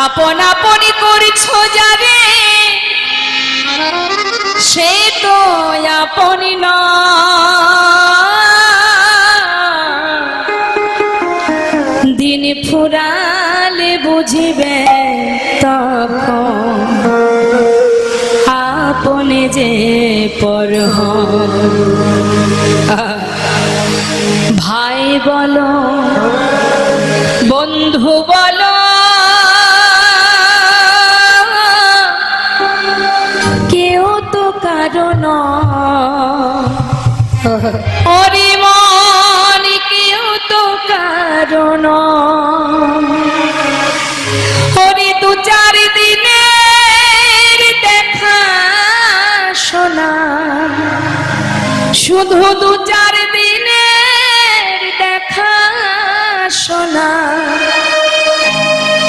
আপন আপনি করছো যারে সে তো আপনি না, দিন ফুরালে বুঝিবে তখন আপনে যে পর ভাই বলো বন্ধু বলো কেউ তো কারণ ওরে মন কেউ তো কারণ ওরে দু চার দিনের দেখা শোনা, শুধু দু চার দিনের দেখা শোনা,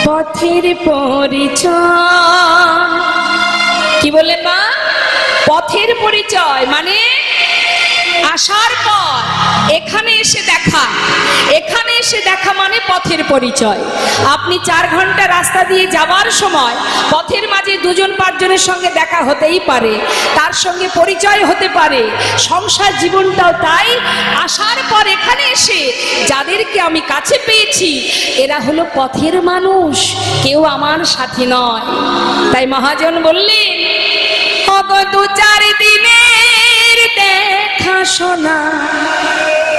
পথের পরিচয়। কি বললেন মা? পথের পরিচয় মানে আসার পর এখানে এসে দেখা, এখানে এসে দেখা মানে পথের পরিচয়। আপনি 4 ঘন্টা রাস্তা দিয়ে যাওয়ার সময় পথের মাঝে 2-5 জনের সঙ্গে দেখা হতেই পারে, তার সঙ্গে পরিচয় হতে পারে। সংসার জীবনটাও তাই, আসার পর এখানে এসে যাদেরকে আমি কাছে পেয়েছি এরা হলো পথের মানুষ, কেউ আমার সাথী নয়। তাই মহাজন বললেন অগো 2-4 দিনের দেখা শোনা,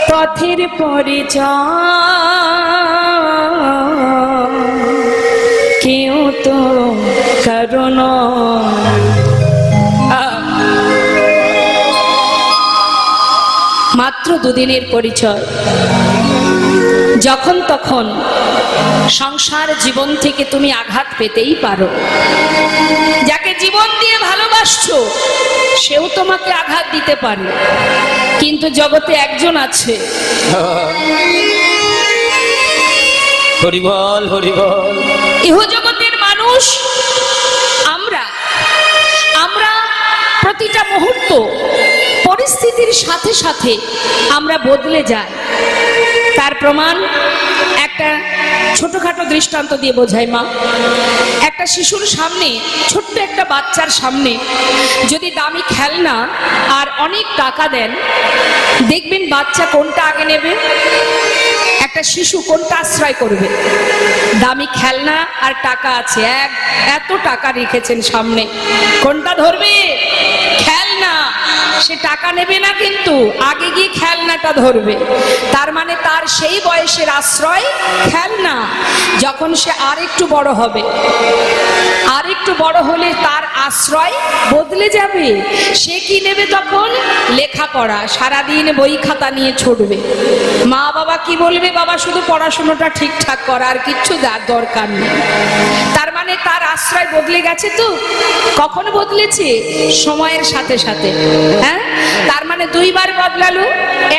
পথের পরিচয় কেউ তো কারণ। মাত্র 2 দিনের পরিচয়, যখন তখন সংসার জীবন থেকে তুমি আঘাত পেতেই পারো। যাকে জীবন দিয়ে ভালোবাসছো সেও তোমাকে আঘাত দিতে পারে, কিন্তু জগতে একজন আছে। হরি বল হরি বল। ইহ জগতের মানুষ আমরা প্রতিটা মুহূর্ত পরিস্থিতির সাথে সাথে আমরা বদলে যাই। তার প্রমাণ একটা ছোটখাটো দৃষ্টান্ত দিয়ে বোঝাই মা। একটা শিশুর সামনে, ছোট্ট একটা বাচ্চার সামনে যদি দামি খেলনা আর অনেক টাকা দেন, দেখবেন বাচ্চা কোনটা আগে নেবে? একটা শিশু কোনটা আশ্রয় করবে? দামি খেলনা আর টাকা আছে, এত টাকা রেখেছেন সামনে, কোনটা ধরবে? খেলনা। সে টাকা নেবে না, কিন্তু আগে গিয়ে খেলনাটা ধরবে। তার মানে তার সেই বয়সের আশ্রয় খেলনা। যখন সে আরেকটু বড় হবে, আরেকটু বড় হলে তার আশ্রয় বদলে যাবে। সে কি নেবে তখন? লেখাপড়া। সারাদিন বই খাতা নিয়ে ছুটবে। মা বাবা কি বলবে? বাবা শুধু পড়াশোনাটা ঠিকঠাক করা, আর কিচ্ছু দরকার নেই। তার মানে তার আশ্রয় বদলে গেছে। তো কখন বদলেছে? সময়ের সাথে সাথে। হ্যাঁ, তার মানে 2 বার বদলালো।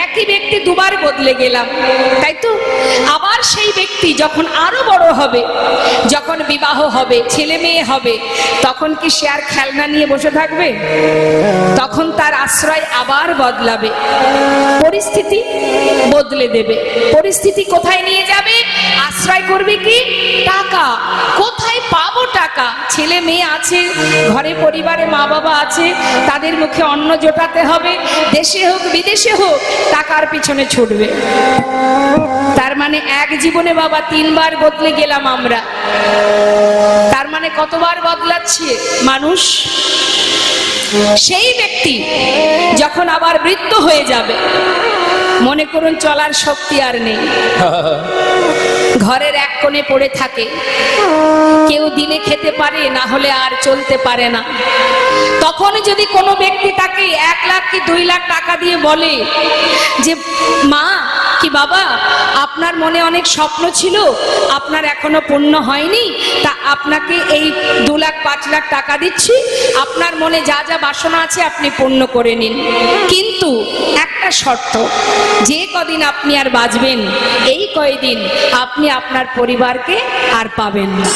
একই ব্যক্তি 2 বার বদলে গেলাম, তাই তো? আবার সেই ব্যক্তি যখন আরো বড় হবে, যখন বিবাহ হবে, ছেলে মেয়ে হবে, তখন কি সে আর খেলনা নিয়ে বসে থাকবে? তখন তার আশ্রয় আবার বদলাবে, পরিস্থিতি বদলে দেবে। পরিস্থিতি কোথায় নিয়ে যাবে? আশ্রয় করবে কি? টাকা। কোথায় পাবো টাকা? ছেলে মেয়ে আছে, ঘরে পরিবারে মা বাবা আছে, তাদের মুখে অন্ন জোটাতে হবে। দেশে হোক বিদেশে হোক টাকার পিছনে ছুটবে। তার মানে এক জীবনে বাবা 3 বার বদলে গেলাম আমরা। তার মানে কতবার বদলাচ্ছে মানুষ? সেই ব্যক্তি যখন আবার বৃদ্ধ হয়ে যাবে, মনে করুন চলার শক্তি আর নেই, ঘরের এক কোণে পড়ে থাকে, কেউ দিনে খেতে পারে, না হলে আর চলতে পারে না। তখন যদি কোনো ব্যক্তি তাকে 1 লাখ কি 2 লাখ টাকা দিয়ে বলে যে মা কি বাবা, আপনার মনে অনেক স্বপ্ন ছিল, আপনার এখনো পূর্ণ হয়নি, তা আপনাকে এই 2 লাখ 5 লাখ টাকা দিচ্ছি, আপনার মনে যা যা বাসনা আছে আপনি পূর্ণ করে নিন, কিন্তু একটা শর্ত, যে কদিন আপনি আর বাঁচবেন এই কয়দিন আপনি আপনার পরিবারকে আর পাবেন না।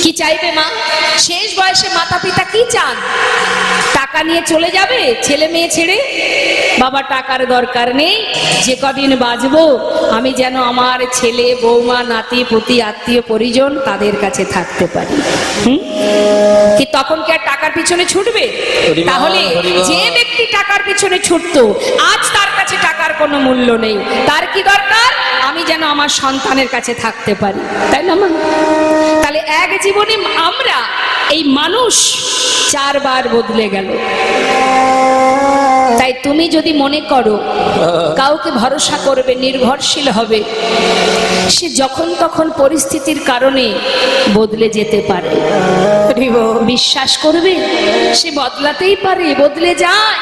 কি চাইবে মা? শেষ বয়সে মাতা পিতা কি চান? টাকা নিয়ে চলে যাবে ছেলে মেয়ে ছেড়ে? বাবা টাকার দরকার নেই, যে কদিন বাঁচবো আমি যেন আমার ছেলে বৌমা নাতি পুতি আত্মীয় পরিজন তাদের কাছে থাকতে পারি। কি তখন কি আর টাকার পিছনে ছুটবে? তাহলে যে ব্যক্তি টাকার পিছনে ছুটতো আজ তার কাছে টাকার কোনো মূল্য নেই। তার কি দরকার? আমি যেন আমার সন্তানের কাছে থাকতে পারি, তাই না মা? তাহলে এক জীবনে আমরা এই মানুষ 4 বার বদলে গেল। তাই তুমি যদি মনে করো কাউকে ভরসা করবে, নির্ভরশীল হবে, সে যখন তখন পরিস্থিতির কারণে বদলে যেতে পারে। বিশ্বাস করবে সে বদলাতেই পারে, বদলে যায়।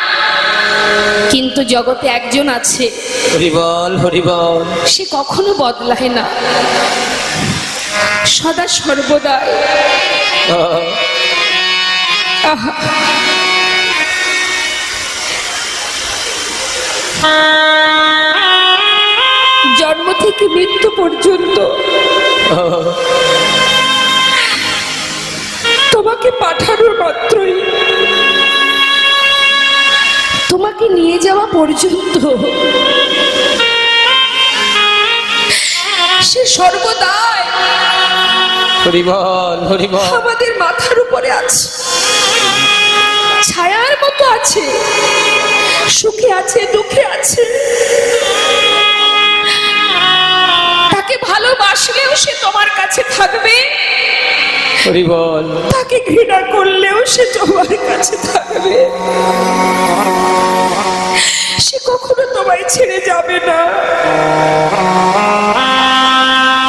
কিন্তু জগতে একজন আছে, হরিবল হরিবল, সে কখনো বদলায় না, সদা সর্বদা। আহা, জন্ম থেকে মৃত্যু পর্যন্ত তোমাকে পাঠানোর মাত্রই, তোমাকে নিয়ে যাওয়া পর্যন্ত সে সর্বদাই হরিবল হরিবল, আমাদের মাথার উপরে আছে, ছায়ার মতো আছে, সুখে আছে দুঃখে আছে। তাকে ভালোবাসলেও সে তোমার কাছে থাকবে, হরিবল, তাকে ঘৃণা করলেও সে তোমার কাছে থাকবে। সে কখনো তোমায় ছেড়ে যাবে না।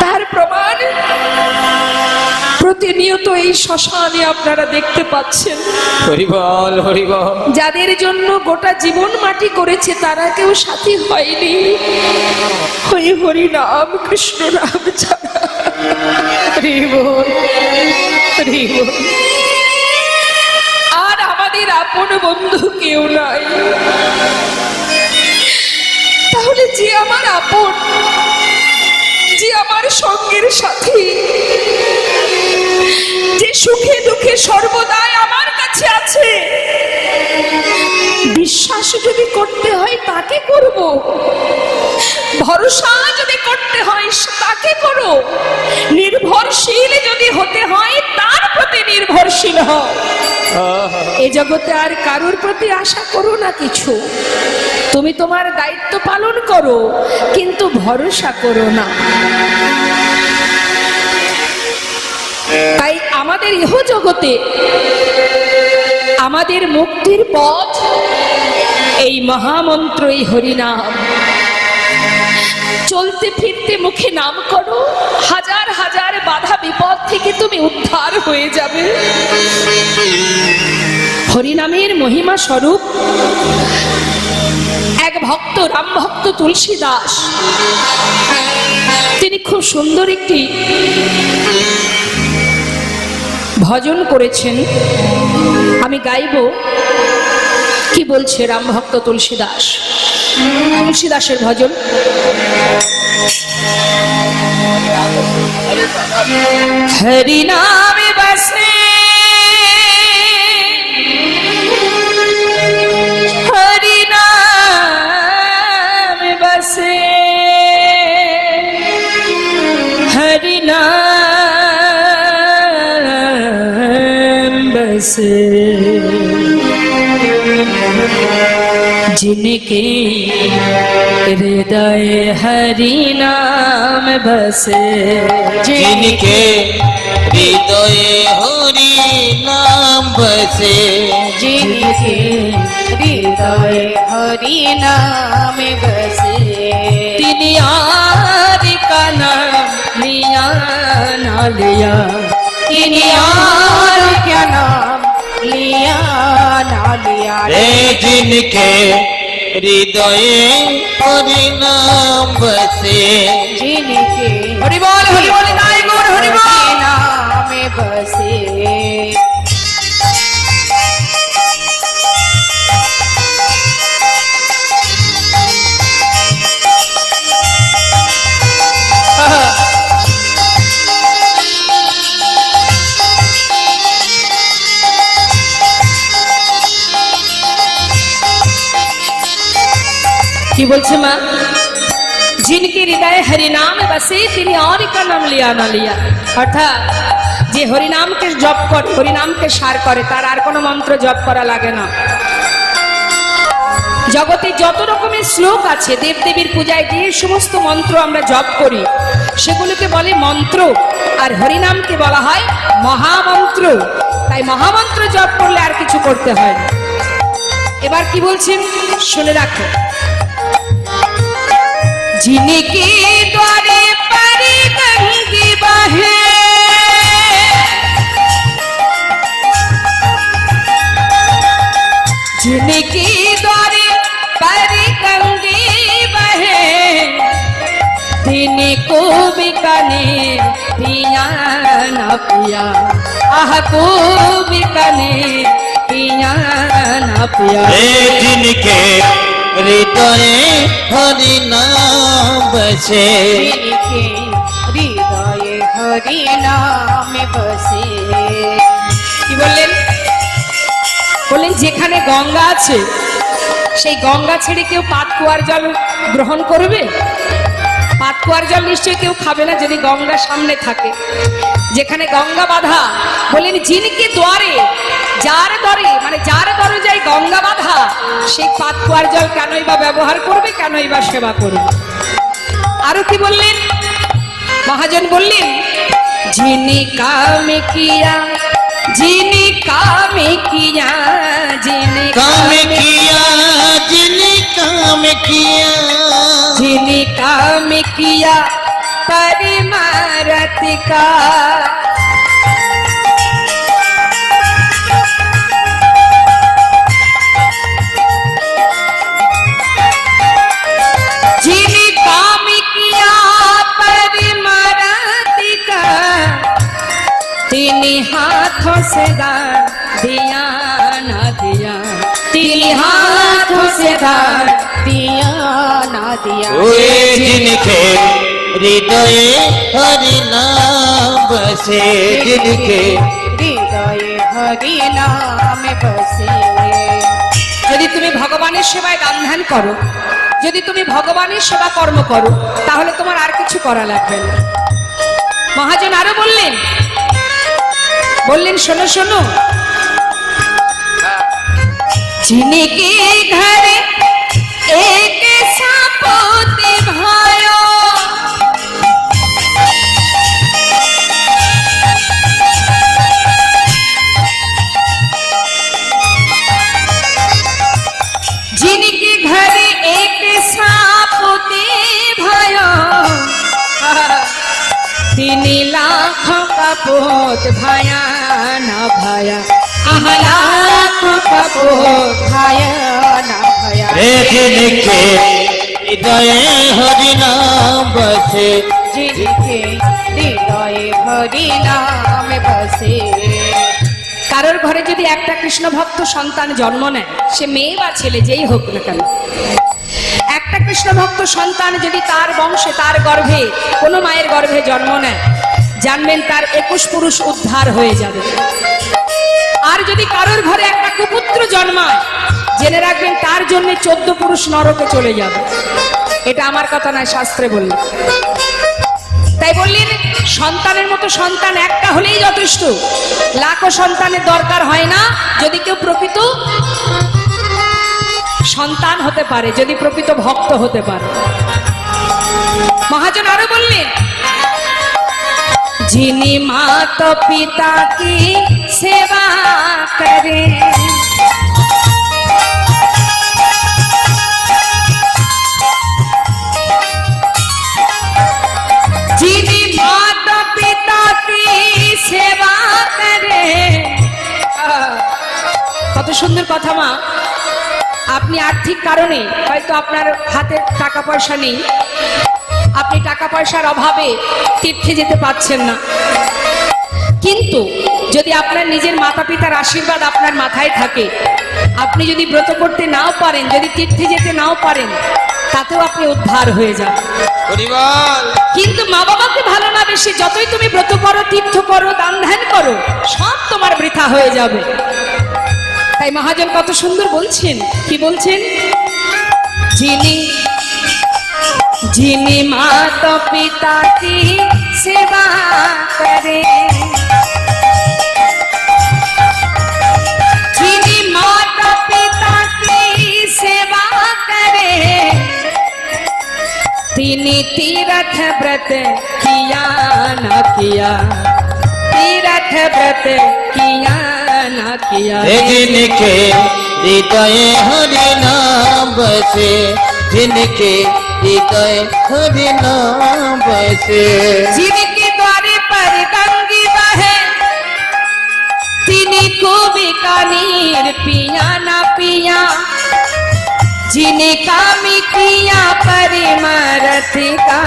তার প্রমাণ প্রতিনিয়ত এই শ্মশানে আপনারা দেখতে পাচ্ছেন। হরিবল হরিবল, যাদের জন্য গোটা জীবন মাটি করেছে তারা কেউ সাথী হয়নি। হরি হরি নাম কৃষ্ণ নাম ছাড়া। হরিবল হরিবল। আর আমাদের আপন বন্ধু কেউ নাই। তাহলে যে আমার আপন, যে আমার সঙ্গের সাথী, যে সুখে দুঃখে সর্বদাই আমার কাছে আছে, বিশ্বাস যদি করতে হয় তাকে করব, ভরসা যদি করতে হয় তাকে করো, নির্ভরশীল যদি হতে হয় তার প্রতি নির্ভরশীল হও। এ জগতে আর কারোর প্রতি আশা করো না কিছু। তুমি তোমার দায়িত্ব পালন করো, কিন্তু ভরসা করো না। তাই আমাদের ইহ জগতে আমাদের মুক্তির পথ এই মহামন্ত্র, এই হরিনাম। চলতে ফিরতে মুখে নাম করো, হাজার হাজার বাধা বিপদ থেকে তুমি উদ্ধার হয়ে যাবে। হরিনামের মহিমা স্বরূপ এক ভক্ত, রাম ভক্ত তুলসী দাস, তিনি খুব সুন্দর একটি ভজন করেছেন। আমি গাইব, কি বলছে রাম ভক্ত তুলসী দাস। তুলসী দাসের ভজন। হরি নামে বসে, হরি নামে বসে, হরি নাম বসে, जिनके हृदय हरि नाम बसे, जिनके हृदय हरि नाम बसे, जिनके हृदय हरि नाम बसे, तिनि यार का नाम लिया ना लिया, तिनि यार क्या नाम लिया ना लिया रे, जिनके हृदय हरि नाम बसे, जिनके हरि बोल नाय गुण हरि बोल नाम बसे। কি বলছে মা? जिनके हृदय हरि नाम बसे তিনি और का नाम लिया ना लिया, অর্থাৎ যে হরিনামকে জপ করে, হরিনামকে সার করে, তার আর কোনো মন্ত্র জপ করা লাগে না। জগতে যত রকমের শ্লোক আছে, দেবদেবীর পূজায় যে সমস্ত মন্ত্র আমরা জপ করি সেগুলোকে বলে মন্ত্র, আর হরিনামকে বলা হয় মহামন্ত্র। তাই মহামন্ত্র জপ করলে আর কিছু করতে হয় না। এবার কি বলছেন শুনে রাখো। जिनके द्वारे परी गंगे बहे, जिनके द्वारे परी गंगे बहे, दिन को बिकने पिया न पिया, आह को बिकने पिया न पिया। जिनके হৃদয়ে হরি নাম বসে, जिनके हृदय हरि नाम बसे। কি বললেন? বললেন যেখানে গঙ্গা আছে সেই গঙ্গা ছেড়ে কেউ পাতকুয়ার জল গ্রহণ করবে? পাতকুয়ার জল নিশ্চয়ই কেউ খাবে না যদি গঙ্গা সামনে থাকে। যেখানে গঙ্গা বাঁধা, বললেন জিনকে দ্বারে, যার দরে মানে যার দরজায় গঙ্গা বাঁধা, সেই পাতকুয়ার জল কেনই বা ব্যবহার করবে, কেনই বা সেবা করবে? আরো কি বললেন মহাজন? বললেন যিনি কামে কিয়া, যিনি কামে কিয়া, যিনি কামে কিয়া, যিনি কামে কিয়া, যিনি কামে কিয়া পরমারথ কা, যিনি কামে কিয়া পরমারথ কা, তিনি हाथों से दान दिया ना दिया, তিনি हाथों से दान दिया ना दिया। ওই जिनके হৃদয়ে হরি নাম বসে, जिनके হৃদয় হরি নাম বসে। যদি তুমি ভগবানের সেবায় দান ধ্যান করো, যদি তুমি ভগবানের সেবা কর্ম করো, তাহলে তোমার আর কিছু করা লাগবে না। মহাজন আরো বললেন, বললেন শোনো শোনো, जिनके घर एक सापोते भायो, जिनके घर एक सापोते भायो, তিনি লাখ কাপত ভায়া না ভায়া, আহা লাখ কাপত ভায়া না ভায়া। जिनके হৃদয়ে হরি নাম বসে, जिनके হৃদয়ে হরি নাম বসে। কারোর ঘরে যদি একটা কৃষ্ণ ভক্ত সন্তান জন্ম নেয়, সে মেয়ে বা ছেলে যেই হোক না কেন, একটা কৃষ্ণ ভক্ত সন্তান যদি তার বংশে, তার গর্ভে, কোনো মায়ের গর্ভে জন্ম নেয়, জানবেন তার 21 পুরুষ উদ্ধার হয়ে যাবে। আর যদি কারোর ঘরে একটা কুপুত্র জন্মায়, জেনে রাখবেন তার জন্য 14 পুরুষ নরকে চলে যাবে। এটা আমার কথা নয়, শাস্ত্রে বলল। তাই বললেন সন্তানের মতো সন্তান একটা হলেই যথেষ্ট, লাখো সন্তানের দরকার হয় না যদি কেউ প্রকৃত সন্তান হতে পারে, যদি প্রকৃত ভক্ত হতে পারে। মহাজন আরো বললেন, যিনি মাতা পিতা কি সেবা করে, যিনি মাতা পিতা কি সেবা করে। কত সুন্দর কথা মা। আপনি আর্থিক কারণে হয়তো আপনার হাতে টাকা পয়সা নেই, আপনি টাকা পয়সার অভাবে তীর্থে যেতে পারছেন না, কিন্তু যদি আপনার নিজের মাতা পিতার আশীর্বাদ আপনার মাথায় থাকে, আপনি যদি ব্রত করতে নাও পারেন, যদি তীর্থে যেতে নাও পারেন, তাতেও আপনি উদ্ধার হয়ে যাবেন। কিন্তু মা বাবাকে ভালো না বেশি যতই তুমি ব্রত করো, তীর্থ করো, দান ধ্যান করো, সব তোমার বৃথা হয়ে যাবে। তাই মহাজন কত সুন্দর বলছেন, কি বলছেন? जिन्हीं जिन्हीं माता पिता की सेवा करे, जिन्हीं माता पिता की सेवा करे, तिन्हीं तीर्थ व्रत किया न किया, तीर्थ व्रत किया न किया। जिनके हृदय हरि नाम बसे, जिनके हृदय हरि नाम बसे, जिनके द्वारे पर गंगी बहे, तिन्हीं को बीकानेर पिया ना पिया, जिन्हें कामी किया परिमरथ का,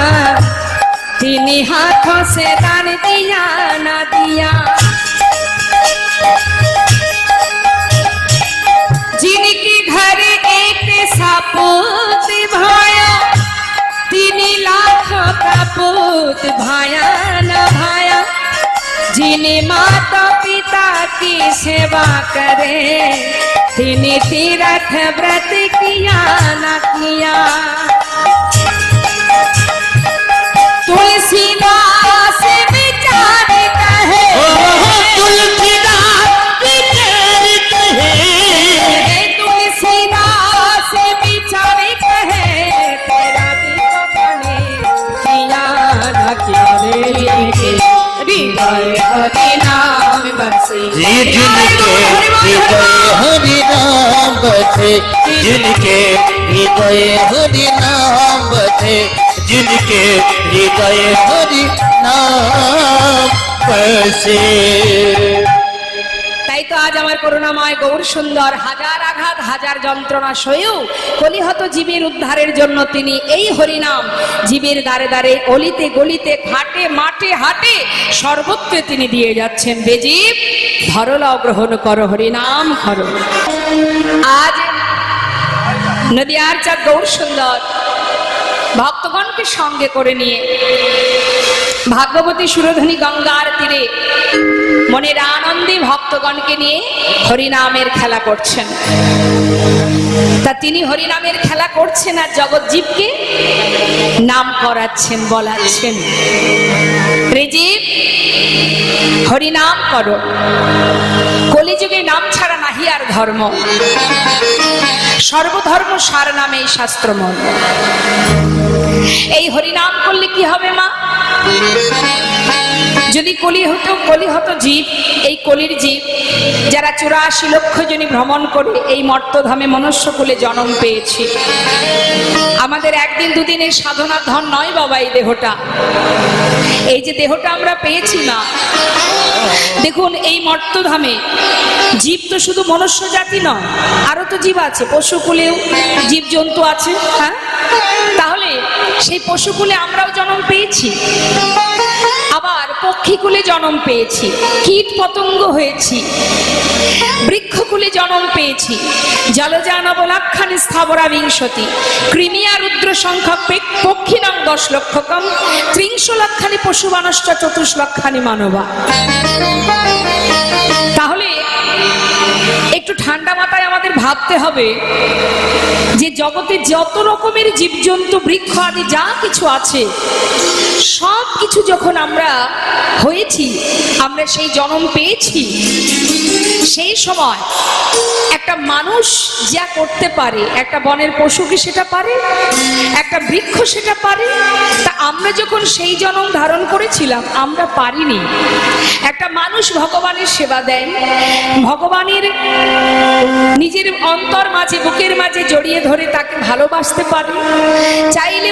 तिन्हीं हाथों से दान दिया ना दिया। जिनके घर एक सपूत भाया, तिन्हीं लाखों का पूत भाया न भाया। जिन्हें माता पिता की सेवा करे, तिन्हीं तीर्थ व्रत किया न किया। तुलसीदास विचार कहे, तुलसीदास विचार कहे, तुलसीदास विचार कहे, तेरा दीवाने किया न किया रे, हृदय हरि नाम बसे। जिनके हृदय हरि नाम बसे, जिनके हृदय हरि नाम बसे, जिनके हृदय हरि नाम बसे। তাই তো আজ আমার করুণাময় গৌর সুন্দর হাজার আঘাত হাজার যন্ত্রণা সয়েও কলিহত জীবের উদ্ধারের জন্য তিনি এই হরিনাম জীবের দ্বারে দ্বারে অলিতে গলিতে ঘাটে মাঠে হাটে সর্বত্র তিনি দিয়ে যাচ্ছেন। বেজীব ধরলাও গ্রহণ করো, হরিনাম করো। আজ নদিয়ার চাঁদ গৌর সুন্দর ভক্তগণকে সঙ্গে করে নিয়ে ভাগ্যবতী সুরধনী গঙ্গার তীরে মনের আনন্দে ভক্তগণকে নিয়ে হরিনামের খেলা করছেন। তা তিনি হরিনামের খেলা করছেন আর জগৎ জীবকে নাম করাচ্ছেন, বলাচ্ছেন, রে জীব হরিনাম করো, কলিযুগে নাম ছাড়া নাহি আর ধর্ম, সর্বধর্ম সার নামেই শাস্ত্রমন। এই হরিনাম করলে কি হবে মা? যদি কলিহত জীব, এই কলির জীব যারা 84 লক্ষ জনী ভ্রমণ করে এই মর্তধামে মনুষ্যকুলে জন্ম পেয়েছি, আমাদের একদিন দুদিনের সাধনার ধন নয় বাবা এই দেহটা। এই যে দেহটা আমরা পেয়েছি না, দেখুন এই মর্তধামে জীব তো শুধু মনুষ্য জাতি নয়, আরো তো জীব আছে, পশুকুলেও জীব জন্তু আছে। হ্যাঁ, তাহলে সেই পশুকুলে আমরাও জন্ম পেয়েছি, আবার পক্ষীকুলে জন্ম পেয়েছি, কীট পতঙ্গ হয়েছি, বৃক্ষকুলে জন্ম পেয়েছি, জলজানবলাক্ষানি স্থাবরা বিংশতি, কৃমিয়া রুদ্র সংখ্যা পক্ষিনাং 10 লক্ষকম, 30 লক্ষানি পশু মানুষ্ঠ 24 লক্ষানি মানবা। তাহলে একটু ঠান্ডা মাথায় আমাদের ভাবতে হবে যে জগতে যত রকমের জীবজন্তু বৃক্ষ আদি যা কিছু আছে, সব কিছু যখন আমরা হয়েছি, আমরা সেই জন্ম পেয়েছি, সেই সময় একটা মানুষ যা করতে পারে, একটা বনের পশু কি সেটা পারে, একটা বৃক্ষ সেটা পারে। তা আমরা যখন সেই জন্ম ধারণ করেছিলাম আমরা পারিনি। একটা মানুষ ভগবানের সেবা দেন, ভগবানের নিজের অন্তর মাঝে বুকের মাঝে জড়িয়ে ধরে তাকে ভালোবাসতে পারে, চাইলে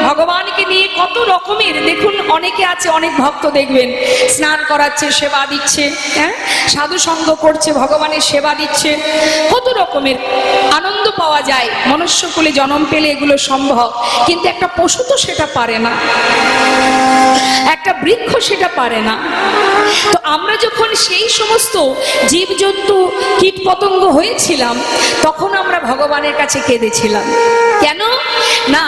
ভগবানকে নিয়ে কত রকমের, দেখুন অনেকে আছে, অনেক ভক্ত দেখবেন স্নান করাচ্ছে, সেবা দিচ্ছে, হ্যাঁ সাধু সঙ্গ করছে, ভগবানের সেবা দিচ্ছে, কত রকমের আনন্দ পাওয়া যায়। মনুষ্যকুলে জন্ম পেলে এগুলো সম্ভব, কিন্তু একটা পশু তো সেটা পারে না, একটা বৃক্ষ সেটা পারে না। তো আমরা যখন সেই সমস্ত জীবজন্তু কীট পতঙ্গ হয়েছিলাম তখন আমরা ভগবানের কাছে কেঁদেছিলাম, কেন না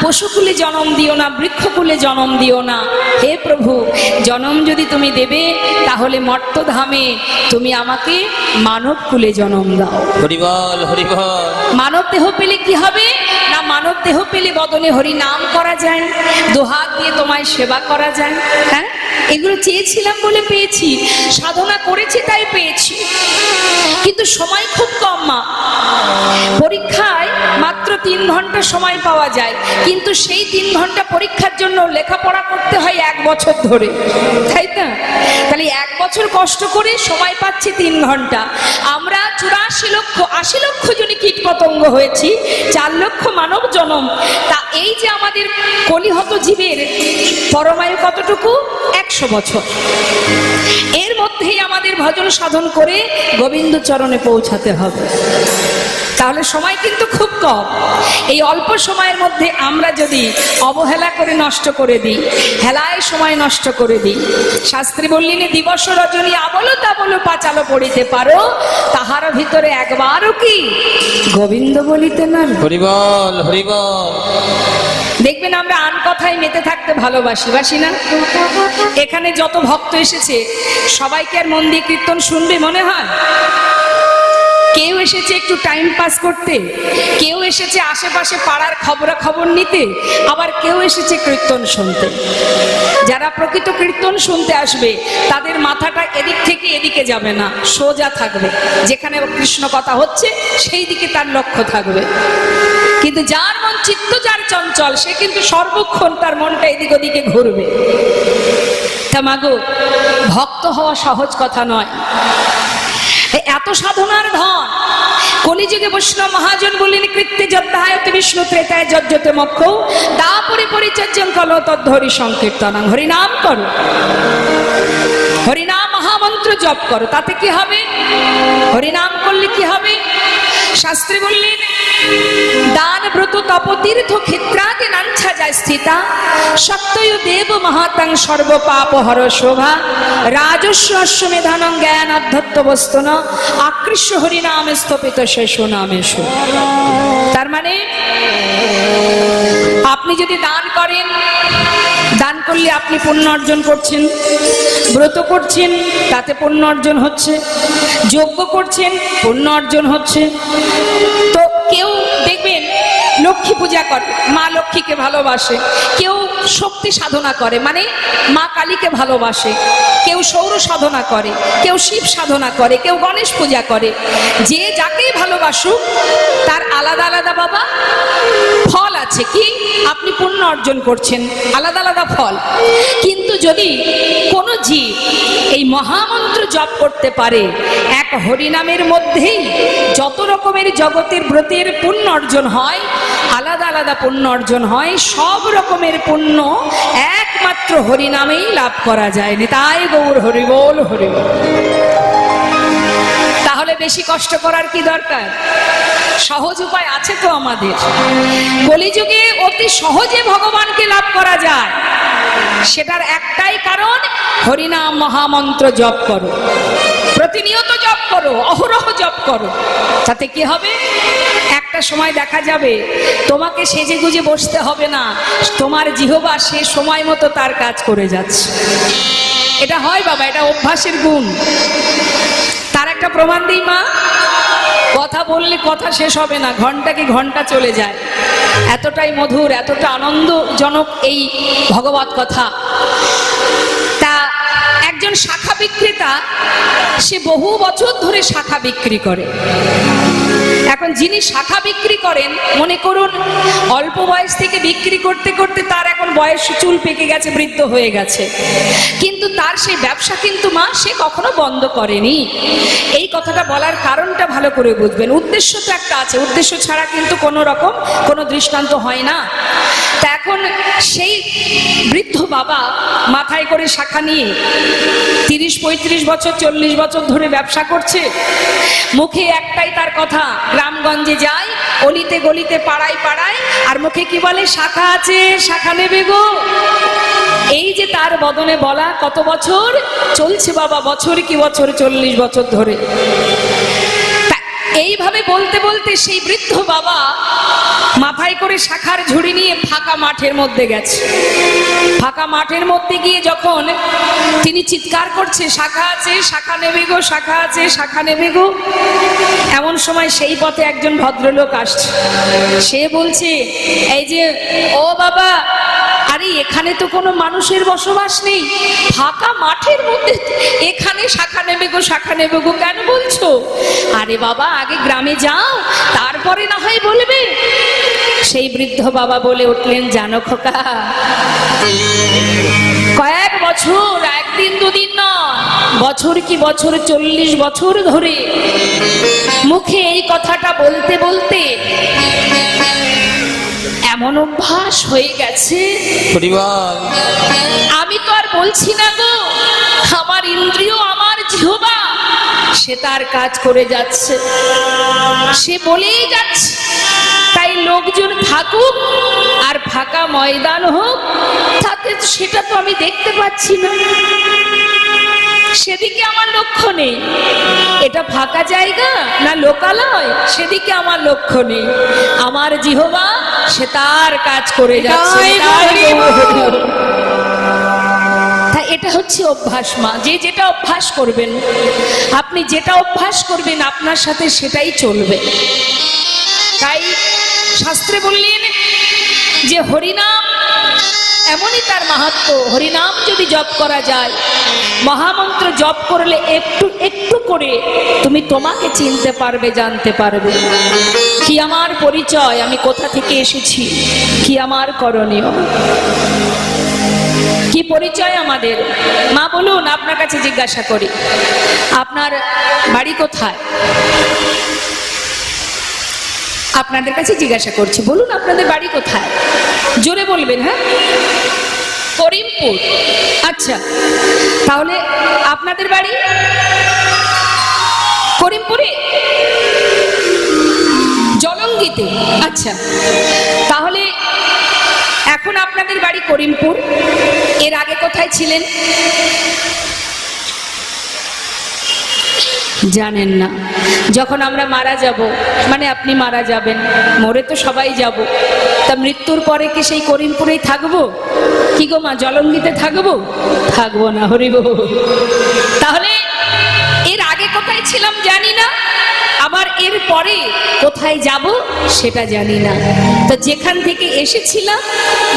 পশুকুলে জন্ম দিও না, বৃক্ষকুলে জন্ম দিও না, হে প্রভু জন্ম যদি তুমি দেবে তাহলে মর্তধামে তুমি আমাকে মানব কুলে জন্ম দাও। হরিবল হরিবল। মানব দেহ পেলে কি হবে না, মানব দেহ পেলে বদনে হরি নাম করা যায়, দোহাত দিয়ে তোমায় সেবা করা যায়। হ্যাঁ, এগুলো চেয়েছিলাম বলে পেয়েছি, সাধনা করেছি তাই পেয়েছি, কিন্তু সময় খুব কম মা। পরীক্ষায় মাত্র 3 ঘন্টা সময় পাওয়া যায়, কিন্তু সেই 3 ঘন্টা পরীক্ষার জন্য লেখাপড়া করতে হয় 1 বছর ধরে, তাই না? তাহলে 1 বছর কষ্ট করে সময় পাচ্ছি 3 ঘন্টা। আমরা 84 লক্ষ 80 লক্ষ জনই কীট পতঙ্গ হয়েছি, 4 লক্ষ মানব জনম। তা এই যে আমাদের কলিহত জীবের পরমায়ু কতটুকু? 100 বছর। এর মধ্যেই আমাদের ভজন সাধন করে গোবিন্দ চরণে পৌঁছাতে হবে। তাহলে সময় কিন্তু খুব কম। এই অল্প সময়ের মধ্যে আমরা যদি অবহেলা করে নষ্ট করে দিই, হেলায় সময় নষ্ট করে দিই, শাস্ত্রী বললেন দিবস রজনী আবলো তাবলো পাঁচালো পড়িতে পারো, তাহার ভিতরে একবারও কি গোবিন্দ বলিতে না। হরিবল হরিবল। দেখবেন আমরা আন কথায় মেতে থাকতে ভালোবাসি, বাসি না? এখানে যত ভক্ত এসেছে সবাইকে আর মন দিয়ে কীর্তন শুনবে মনে হয়? কেউ এসেছে একটু টাইম পাস করতে, কেউ এসেছে আশেপাশে পাড়ার খবরাখবর নিতে, আবার কেউ এসেছে কীর্তন শুনতে। যারা প্রকৃত কীর্তন শুনতে আসবে তাদের মাথাটা এদিক থেকে এদিকে যাবে না, সোজা থাকবে, যেখানে কৃষ্ণ কথা হচ্ছে সেই দিকে তার লক্ষ্য থাকবে। কিন্তু যার মন চিত্ত যার চঞ্চল, সে কিন্তু সর্বক্ষণ তার মনটা এদিক ওদিকে ঘুরবে। তা মাগো, ভক্ত হওয়া সহজ কথা নয়। এত সাধনার ধন কলিযুগে বৈষ্ণব মহাজন বললেন কৃত্যে যদ্ধায়তে বিষ্ণু ত্রেতায় যজ্জতে মক্ষ দাপরে পরিচর্যং কল তদ্ধরি সংকীর্তনং। হরিনাম করো, হরিনাম মহামন্ত্র জপ করো, তাতে কি হবে? হরিনাম করলে কি হবে? শাস্ত্রী বললেন দান ব্রত তপতীর্থ ক্ষেত্রাদি নাঞ্ছা যায় স্থিতা সত্যয় দেব মহাতাং সর্বপাপ হর শোভা রাজস্ব অশ্বমেধানং জ্ঞান অধ্যত্ত বস্তন আকৃষ্ট হরিনামে স্থপিত শেষ নামেশু। তার মানে আপনি যদি দান করেন, দান করলে আপনি পুণ্য অর্জন করছেন, ব্রত করছেন তাতে পুণ্য অর্জন হচ্ছে, যজ্ঞ করছেন পুণ্য অর্জন হচ্ছে। তো কেউ দেখবেন লক্ষ্মী পূজা করে, মা লক্ষ্মীকে ভালোবাসে, কেউ শক্তি সাধনা করে মানে মা কালীকে ভালোবাসে, কেউ সৌর সাধনা করে, কেউ শিব সাধনা করে, কেউ গণেশ পূজা করে। যে যাকেই ভালোবাসুক তার আলাদা আলাদা বাবা ফল আছে, কি আপনি পুণ্য অর্জন করছেন, আলাদা আলাদা ফল। কিন্তু যদি কোনো জীব এই মহামন্ত্র জপ করতে পারে, এক হরিনামের মধ্যেই যত রকমের জগতের ব্রতের পুণ্য অর্জন হয়, আলাদা আলাদা পুণ্য অর্জন হয়, সব রকমের পুণ্য একমাত্র হরিনামেই লাভ করা যায়। নিতাই গৌর হরিবোল হরিবোল। তাহলে বেশি কষ্ট করার কি দরকার? সহজ উপায় আছে তো আমাদের। কলিযুগে অতি সহজে ভগবানকে লাভ করা যায়, সেটার একটাই কারণ, হরিনাম মহামন্ত্র জপ করো, প্রতিনিয়ত জপ করো, অহরহ জপ করো। তাতে কি হবে? একটা সময় দেখা যাবে তোমাকে সেজে গুজে বসতে হবে না, তোমার জিহ্বা সে সময় মতো তার কাজ করে যাচ্ছে। এটা হয় বাবা, এটা অভ্যাসের গুণ। তার একটা প্রমাণ দিই মা, কথা বললে কথা শেষ হবে না, ঘন্টা কি ঘন্টা চলে যায়, এতটাই মধুর, এতটা আনন্দজনক এই ভগবত কথা। তা একজন শাখা বিক্রেতা, সে বহু বছর ধরে শাখা বিক্রি করে। এখন যিনি শাখা বিক্রি করেন, মনে করুন অল্প বয়স থেকে বিক্রি করতে করতে তার এখন বয়স চুল পেকে গেছে, বৃদ্ধ হয়ে গেছে, কিন্তু তার সেই ব্যবসা কিন্তু মা সে কখনো বন্ধ করেনি। এই কথাটা বলার কারণটা ভালো করে বুঝবেন। উদ্দেশ্য তো একটা আছে, উদ্দেশ্য ছাড়া কিন্তু কোনো রকম কোনো দৃষ্টান্ত হয় না। তা এখন সেই বৃদ্ধ বাবা মাথায় করে শাখা নিয়ে 30-35 বছর 40 বছর ধরে ব্যবসা করছে, মুখে একটাই তার কথা, গ্রামগঞ্জে যায়, অলিতে গলিতে পাড়ায় পাড়ায়, আর মুখে কি বলে? শাখা আছে, শাখা নেবে গো। এই যে তার বদনে বলা, কত বছর চলছে বাবা, বছর কি বছর, 40 বছর ধরে। এইভাবে বলতে বলতে সেই বৃদ্ধ বাবা মাথায় করে শাখার ঝুড়ি নিয়ে ফাঁকা মাঠের মধ্যে গেছে। ফাঁকা মাঠের মধ্যে গিয়ে যখন তিনি চিৎকার করছে, শাখা আছে শাখা নেবে গো, শাখা আছে শাখা নেবে গো, এমন সময় সেই পথে একজন ভদ্রলোক আসছে। সে বলছে, এই যে ও বাবা, আরে এখানে তো কোনো মানুষের বসবাস নেই, ফাঁকা মাঠের মধ্যে এখানে শাখা নেবে গো শাখা নেবে গো কেন বলছো? আরে বাবা, আগে গ্রামে যাও, তারপরে না হয় বলবে। সেই বৃদ্ধ বাবা বলে উঠলেন, জানো খোকা, কয়েক বছর, একদিন দুদিন নয়, বছর কি বছর, 40 বছর ধরে মুখে এই কথাটা বলতে বলতে এমন অভ্যাস হয়ে গেছে, হরি বল। আমি তো আর বলছি না গো, আমার ইন্দ্রিয়, আমার জিহ্বা সে তার কাজ করে যাচ্ছে, সে বলেই যাচ্ছে। তাই লোকজন থাকুক আর ফাঁকা ময়দান হোক, তাতে সেটা তো আমি দেখতে পাচ্ছি না, সেদিকে আমার লক্ষ্য নেই। এটা ফাঁকা জায়গা না লোকালয়, সেদিকে আমার লক্ষ্য নেই। আমার জিহ্বা সে তার কাজ করে যাচ্ছে। এটা হচ্ছে অভ্যাস মা, যে যেটা অভ্যাস করবেন, আপনি যেটা অভ্যাস করবেন আপনার সাথে সেটাই চলবে। তাই শাস্ত্রে বললেন যে হরিনাম এমনই তার মাহাত্ম্য, হরিনাম যদি জপ করা যায়, মহামন্ত্র জপ করলে একটু একটু করে তুমি তোমাকে চিনতে পারবে, জানতে পারবে কি আমার পরিচয়, আমি কোথা থেকে এসেছি, কি আমার করণীয়, কি পরিচয় আমাদের। মা বলুন, আপনার কাছে জিজ্ঞাসা করি, আপনার বাড়ি কোথায়? আপনাদের কাছে জিজ্ঞাসা করছি, বলুন আপনাদের বাড়ি কোথায়? জোরে বলবেন। হ্যাঁ, করিমপুর। আচ্ছা, তাহলে আপনাদের বাড়ি করিমপুরে, জলঙ্গিতে। আচ্ছা, তাহলে এখন আপনাদের বাড়ি করিমপুর, এর আগে কোথায় ছিলেন? জানেন না। যখন আমরা মারা যাব, মানে আপনি মারা যাবেন, মরে তো সবাই যাব, তা মৃত্যুর পরে কি সেই করিমপুরেই থাকবো? কি গো মা, জলঙ্গিতে থাকবো? থাকবো না। হরি বল। তাহলে এর আগে কোথায় ছিলাম জানি না, আবার এর পরে কোথায় যাব সেটা জানি না। তো যেখান থেকে এসেছিলাম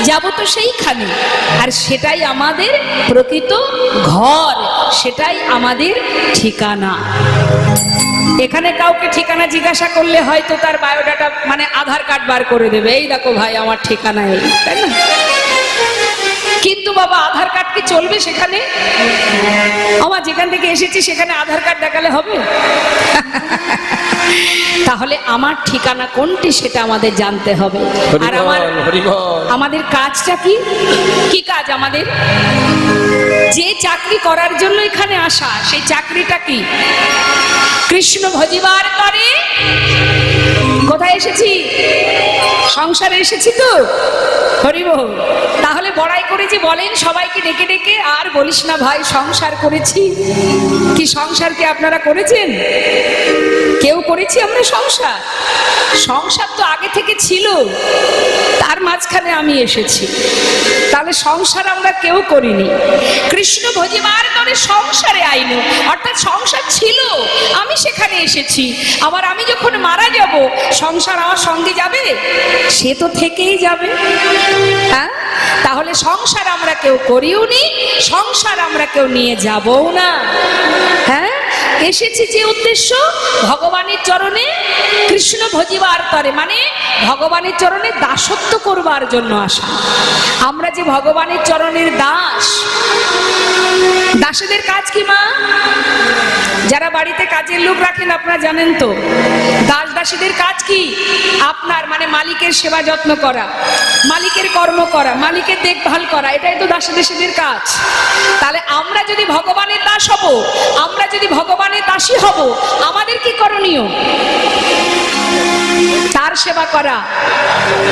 যাব তো সেইখানে, আর সেটাই আমাদের প্রকৃত ঘর, সেটাই আমাদের ঠিকানা। এখানে কাউকে ঠিকানা জিজ্ঞাসা করলে হয়তো তার বায়োডাটা, মানে আধার কার্ড বার করে দেবে, এই দেখো ভাই আমার ঠিকানা এই, তাই না? কিন্তু বাবা, আধার কার্ড কি চলবে সেখানে? আমার যেখান থেকে এসেছি সেখানে আধার কার্ড দেখালে হবে? তাহলে আমার ঠিকানা কোনটি সেটা আমাদের জানতে হবে। আর আমাদের কাজটা কি? কি কাজ আমাদের? যে চাকরি করার জন্য এখানে আসা, সেই চাকরিটা কি? কৃষ্ণ ভজিবার করে। কোথায় এসেছি? সংসারে এসেছি তো। হরি বল। তাহলে বড়াই করে যে বলেন সবাইকে ডেকে ডেকে, আর বলিস না ভাই সংসার করেছি। কি সংসারকে আপনারা করেছেন? কেউ করেছি আমরা সংসার? সংসার তো আগে থেকে ছিল, তার মাঝখানে আমি এসেছি। তাহলে সংসার আমরা কেউ করিনি। কৃষ্ণ ভজিবার করে সংসারে আইন, অর্থাৎ সংসার ছিল, আমি সেখানে এসেছি। আবার আমি যখন মারা যাব, সংসার আমার সঙ্গে যাবে? সে তো থেকেই যাবে। হ্যাঁ, তাহলে সংসার আমরা কেউ করিও নি, সংসার আমরা কেউ নিয়ে যাবও না। হ্যাঁ, এসেছি যে উদ্দেশ্য ভগবানের চরণে কৃষ্ণ ভজিবার তরে, মানে ভগবানের চরণে দাসত্ব করবার জন্য আসা। আমরা যে ভগবানের চরণের দাস। দাসেদের কাজ কি মা? যারা বাড়িতে কাজের লোক রাখেন আপনারা জানেন তো, দাস দাসীদের কাজ কি? আপনার মানে মালিকের সেবা যত্ন করা, মালিকের কর্ম করা, মালিকের দেখভাল করা, এটাই তো দাস দাসীদের কাজ। তাহলে আমরা যদি ভগবানের দাস দাস হব, আমরা যদি ভগবানের দাসী হব, আমাদের কি করণীয়? তার সেবা করা,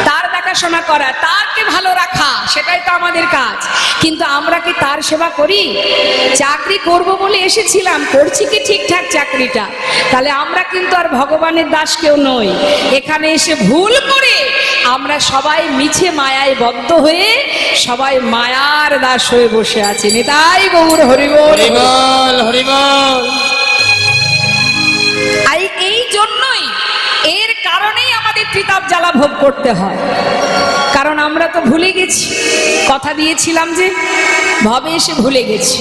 তার দেখাশোনা করা, তারকে ভালো রাখা, সেটাই তো আমাদের কাজ। কিন্তু আমরা কি তার সেবা করি? চাকরি করব বলে এসেছিলাম, করছি কি ঠিকঠাক চাকরিটা? তাহলে আমরা কিন্তু আর ভগবানের দাস কেউ নই। এখানে এসে ভুল করে আমরা সবাই মিছে মায়ায় বদ্ধ হয়ে সবাই মায়ার দাস হয়ে বসে আছি। নিতাই গৌর হরিবল। হরিবল হরিবল। এই জন্যই, এর কারণেই আমাদের ত্রিতাপ জ্বালা ভোগ করতে হয়। কারণ আমরা তো ভুলে গেছি, কথা দিয়েছিলাম যে ভবে এসে ভুলে গেছি।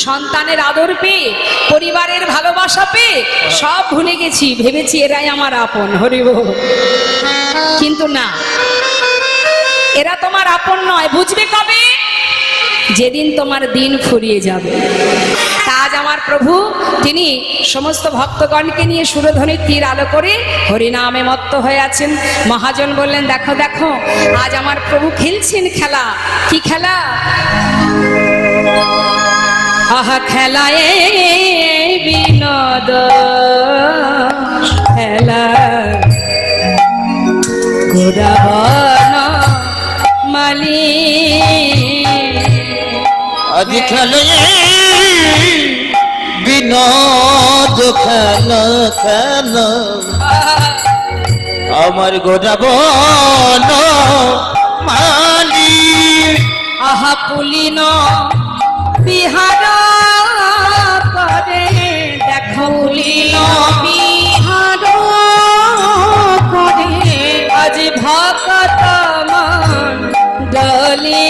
সন্তানের আদর পেয়ে, পরিবারের ভালোবাসা পেয়ে সব ভুলে গেছি, ভেবেছি এরাই আমার আপন। হরিবল। কিন্তু না, এরা তোমার আপন নয়। বুঝবে কবে? যেদিন তোমার দিন ফুরিয়ে যাবে। আজ আমার প্রভু তিনি সমস্ত ভক্তগণকে নিয়ে সুরধ্বনির তীর আলো করে হরিনামে মত্ত হয়ে আছেন। মহাজন বললেন, দেখো দেখো, আজ আমার প্রভু খেলছেন খেলা। কি খেলা? আহা খেলায় বিনোদ খেলা গোরাবন মালি। আজ খেলে বিনোদ খেলা খেলা আমার গোরাবন মালি। আহা পুলিন বিহার করে, দেখো পুলিন বিহার করে, আজ ভক্ত মণ্ডলী,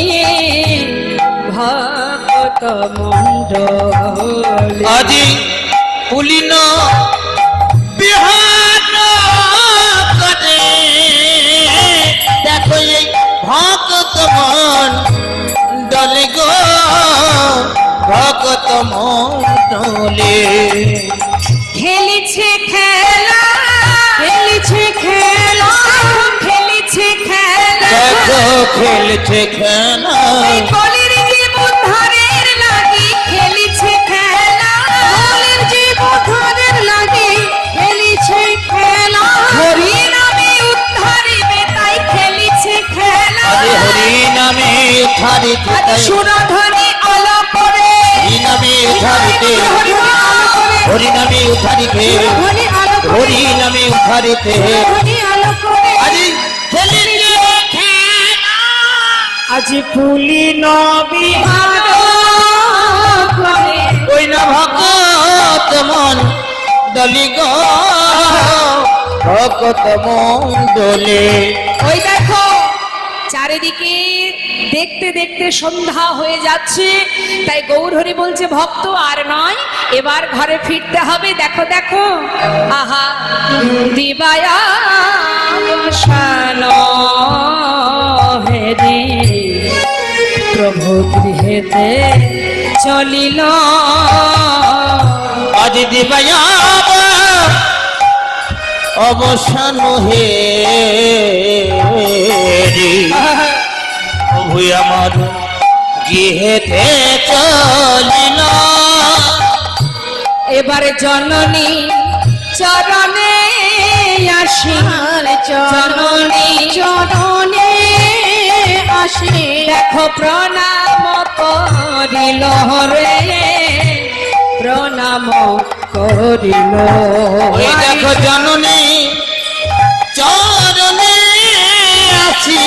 ভক্ত মণ্ডলী। আজি পুলিন বিহার করে, দেখো এই ভক্ত মণ্ডলে গো, ভক্ত মণ্ডলে। খেলেছে খেলা, খেলেছে খেলা, খেলেছে খেলা, দেখো খেলছে খেলা। কলির জীব উদ্ধারের লাগি খেলেছে খেলা, কলির জীব উদ্ধারের লাগি খেলেছে খেলা। হরি নামে উদ্ধারিবে তাই খেলেছে খেলা। আরে হরি নামে উদ্ধারিতে, সুরধ্বনি আলো করে, হরি নামে উদ্ধারিতে, হরি নামে উদ্ধারিতে, হরি নামে উদ্ধারিতে। আরে খেলিছে খেলা, আজ পুলিন বিহার করে, ওই না ভক্ত মণ্ডলী গো, ভক্ত মণ্ডলে। ওই দেখো চারিদিকে দেখতে দেখতে সন্ধ্যা হয়ে যাচ্ছে। তাই গৌর হরি বলছে, ভক্ত আর নয়, এবার ঘরে ফিরতে হবে। দেখো দেখো, আহা দিবায়া বসান হেরি, প্রভু গৃহেতে চলিল। আজ দিবায়া অবসান হে প্রভু আমার গৃহেতে চলিল। এবারে জননী চরণে আসি, জননী চরণে আসি, দেখো প্রণাম করিল রে, প্রণাম করিল। এই দেখো জননী চরণে আছি,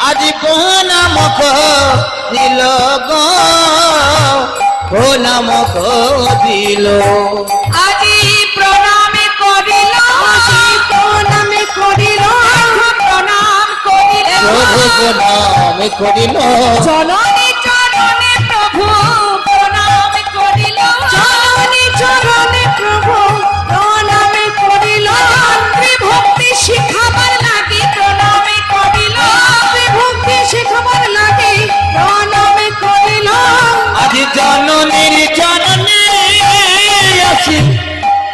আজ প্রণাম করিল গো, প্রণাম করিল। আজি প্রণামে করিল, প্রণামে করিল, প্রণাম করিল, প্রভু প্রণাম করিল। জননী চরণে প্রভু প্রণাম করিল, জননী চরণে প্রভু প্রণাম করিল। ভক্তি শিখাবার লাগি প্রণাম করিল, ভক্তি শিখাবার লাগি প্রণাম করিল। আজ জননীর চরণে আছি,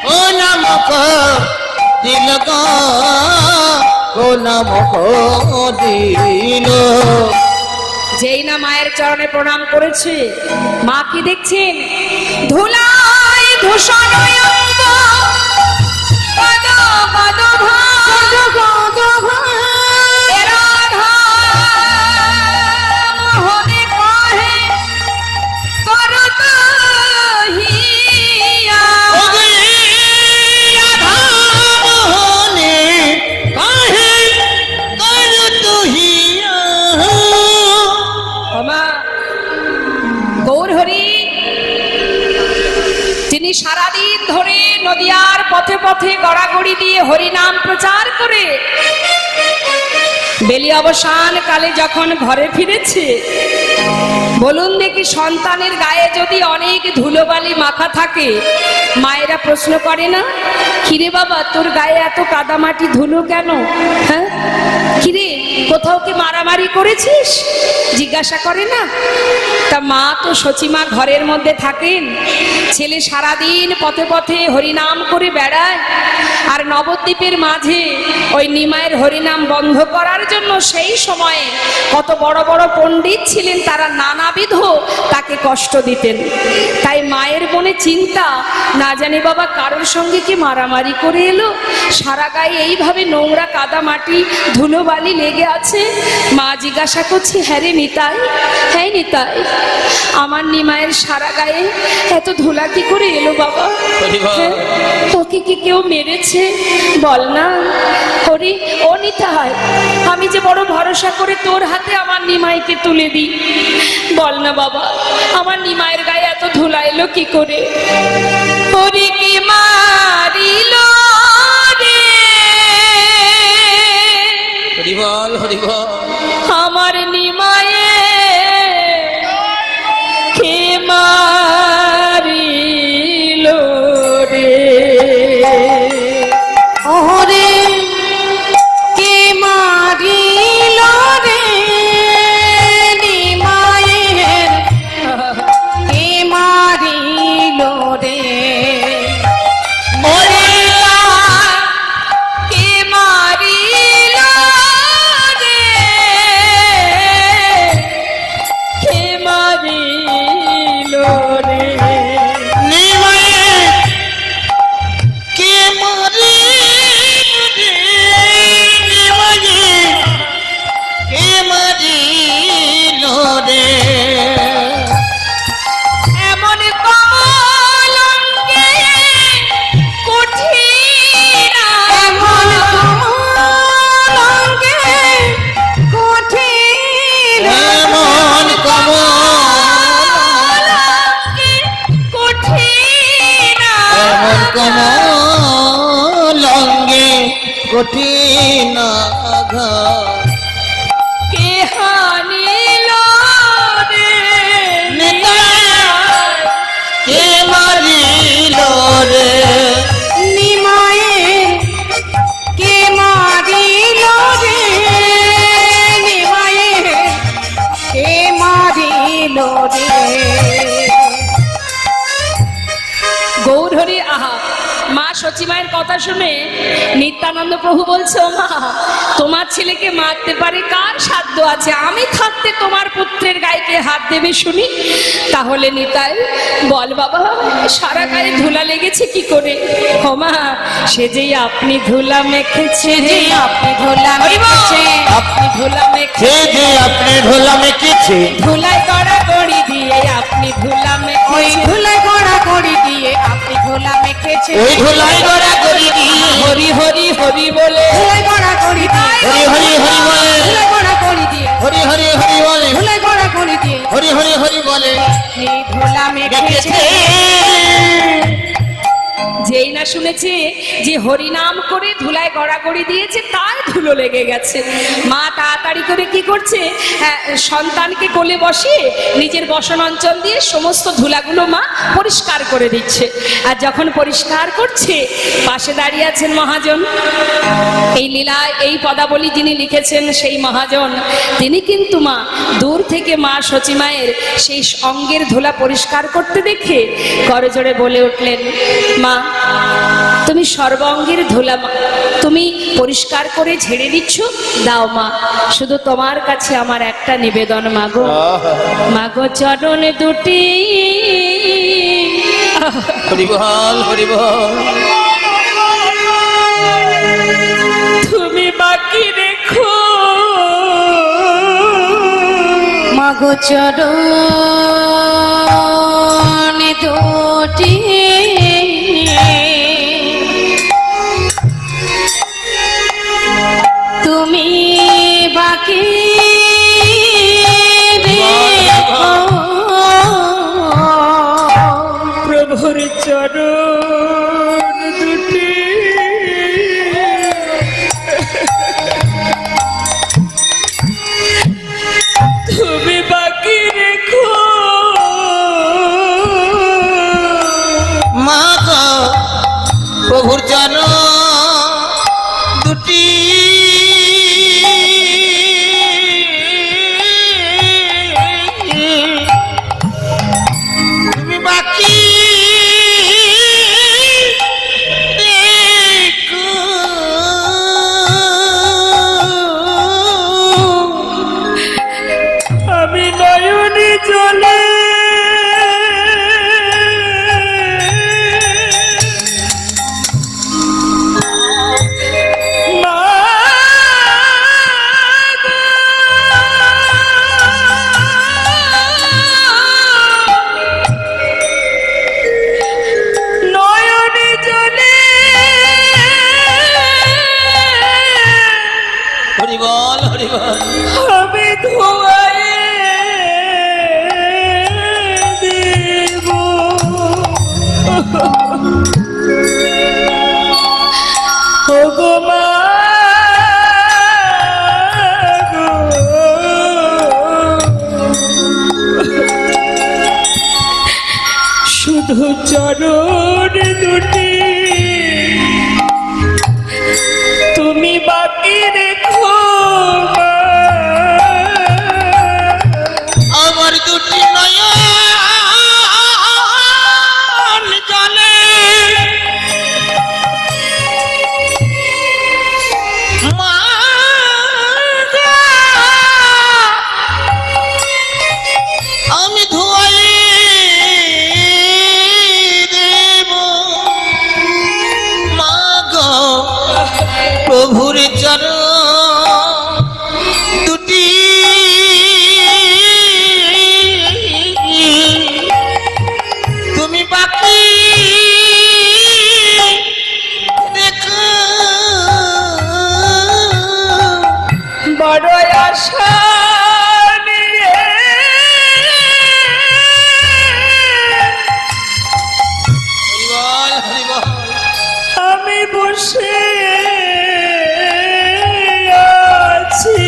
প্রণাম করিল গো, প্রণাম করিল। যেই না মায়ের চরণে প্রণাম করেছে, মা কি দেখছেন? ধুলা ধূসর অঙ্গ, পদ পদ এ রাধা মোহনে কহে করত হিয়া। রাধা মোহনে কাহে করত হিয়া। ক্ষমা গৌর হরি তিনি সারাদিন ধরে নদিয়ার পথে পথে গড়াগড়ি দিয়ে হরিনাম প্রচার করে বেলি অবসান কালে যখন ঘরে ফিরেছে, বলুন দেখি সন্তানের গায়ে যদি অনেক ধুলোবালি মাখা থাকে, মায়েরা প্রশ্ন করে না, কিরে বাবা তোর গায়ে এত কাদামাটি ধুলো কেন? হ্যাঁ কিরে কোথাও কি মারামারি করেছিস? জিজ্ঞাসা করে না? তা মা তো সচিমা ঘরের মধ্যে থাকেন, ছেলে সারাদিন পথে পথে হরিনাম করে বেড়ায়, আর নবদ্বীপের মাঝে ওই নিমায়ের হরিনাম বন্ধ করার জন্য সেই সময়ে কত বড় বড় পণ্ডিত ছিলেন, তারা নানাবিধ তাকে কষ্ট দিতেন। তাই মায়ের মনে চিন্তা, না জানি বাবা কারোর সঙ্গে কি মারামারি করে এলো, সারা গায়ে এইভাবে নোংরা কাদা মাটি ধুলোবালি লেগে আছে। মা জিজ্ঞাসা করছে, হ্যাঁ রে নিতাই, হ্যাঁ নিতাই, আমার নিমায়ের সারা গায়ে এত ধুলা কি করে এলো বাবা? হ্যাঁ, তোকে কি কেউ মেরেছে বল না? হরি ও নিতাই, আমি যে বড় ভরসা করে তোর হাতে আমার নিমাইকে তুলে দিই, বল না বাবা আমার নিমায়ের গায়ে এত ধুলা এলো কি করে? হরি কি মারিল রে হরি বল, হরি বল। আমার নিমায়ে কে মারিল রে? ওরে কে মারিল রে নিমায়ের, কে মারিল রে? ওরে কে মারিল রে? কে মারিল রে? নিমায়ে কে মারিল রে? নিমায়ে কে মারিল রে? এমন কলঙ্কে কঠিন এমন কমলঙ্গে কঠিন, এমন কলঙ্কে কঠিন এমন কমলঙ্গে কঠিন আঘাত। কে হানিল রে? কে মারিল রে? নিমায়ের কে মারিল রে? নিমায়ের কে মারিল রে? গৌর হরি আহা, মা সচিমায়ের কথা শুনে নিত্যানন্দ প্রভু বলছে, ও মা তোমার ছেলেকে মারতে পারে কার সাধ্য আছে? আমি থাকতে তোমার পুত্রের গায়ে হাত দেবে শুনি? তাহলে নিতাই বল বাবা সারা গায়ে ধুলা লেগেছে কি করে? ও মা সে যে আপনি ধুলা মেখেছে, যে আপনি ধুলা মেখেছে, আপনি ধুলা সে মেখেছে, যে আপনি ঢোলা মেখেছে, ধুলায় কড়া গড়ি দিয়ে আপনি ধুলা ওই মেখেছে, ধুলা গড়া গড়ি দিয়ে আপনি ধুলা মেখেছে, ওই ধুলাই গড়া করি দিয়ে হরি হরি হরি বলে ধুলা গড়া গড়ি দিয়ে, হরি হরি হরি বলে, ধুলা গড়া গড়ি দিয়ে, হরি হরি হরি বলে, ধুলা গড়া গড়ি দিয়ে হরি হরি হরি বলে আপনি ধুলা মেখেছে। মেখেছে। যেই না শুনেছে যে হরিনাম করে ধুলায় গড়াগড়ি দিয়েছে তাই ধুলো লেগে গেছে, মা তাড়াতাড়ি করে কি করছে, সন্তানকে কোলে বসিয়ে নিজের বসন অঞ্চল দিয়ে সমস্ত ধুলাগুলো মা পরিষ্কার করে দিচ্ছে। আর যখন পরিষ্কার করছে পাশে দাঁড়িয়ে আছেন মহাজন, এই লীলায় এই পদাবলী যিনি লিখেছেন সেই মহাজন, তিনি কিন্তু মা দূর থেকে মা সচিমায়ের সেই অঙ্গের ধুলা পরিষ্কার করতে দেখে করজোড়ে বলে উঠলেন, মা তুমি সর্বাঙ্গের ধুলা তুমি পরিষ্কার করে ঝেড়ে দিচ্ছ, দাও মা, শুধু তোমার কাছে আমার একটা নিবেদন মাগো, মাগো চরণ দুটি হরি বল হরি বল। তুমি বাকি রেখো মাগো চরণ দুটি তুমি বাকি রেখো প্রভুর চরণ দুটি তুমি বাকি রেখো মা গো প্রভুর চরণ দুটি তুমি বাকি রেখো। আমি নয়নে জলে মা নয়নে জলে হরি বল হরি বল। আমি ধোয়ায় দেব ওগো মা গো। শুধু চরণ দুটি তুমি বাকি রেখো মা। আমার দুটি নয়ন জলে মা গো, আমি ধোয়াই দেব মা গো প্রভুর চরণ দুটি তুমি বাকি রেখো। বড় আশা নিয়ে হরি বল হরি বল। আমি বসে আছি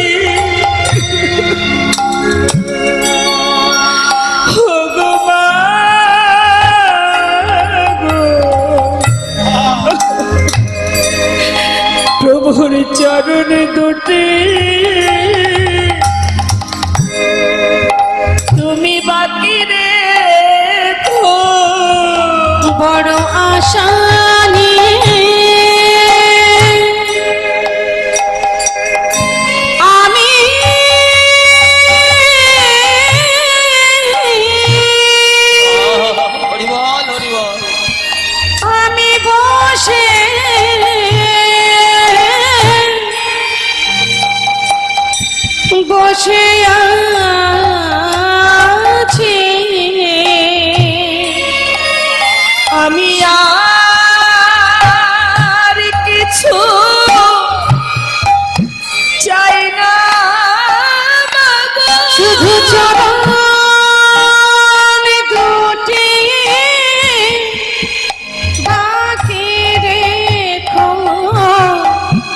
ওগো মা গো। প্রভুর চরণ দুটি তুমি বাকি রেখো বড় আশা নিয়ে আমি হরি বল হরি বল। আমি বসে বসে আছি আমি আর কিছু চাই না মাগো। শুধু চরণ দুটি বাকি রেখো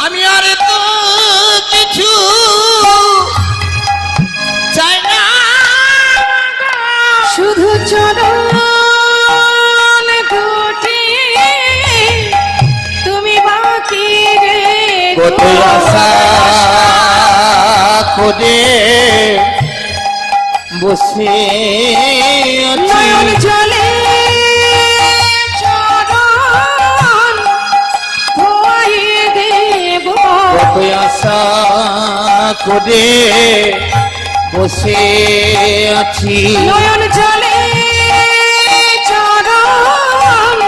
আমি আর তো কিছু চাই না শুধু চরণ দুটি তুমি বাকি কত রেখো আশা করে বসে নয়ন আছি জলে চরণ ধোয়াইয়ে দেব কত আশা করে বসে আছি নয়ন জলে চরণ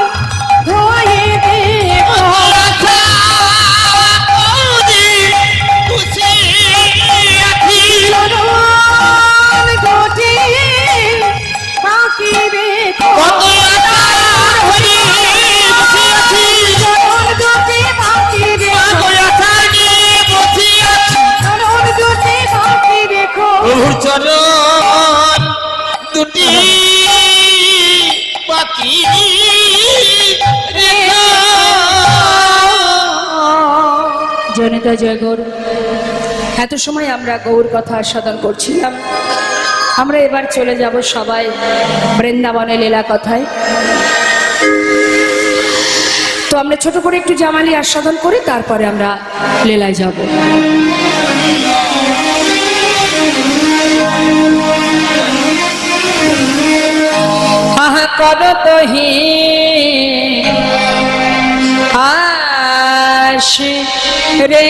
নিতাই জয় গৌর। এত সময় আমরা গৌর কথা আস্বাদন করছিলাম, আমরা এবার চলে যাব সবাই বৃন্দাবনে লীলা কথায়। তো আমরা ছোট করে একটু জামালি আস্বাদন করে তারপরে আমরা লীলায় যাব। আহা করো তহি আশ রে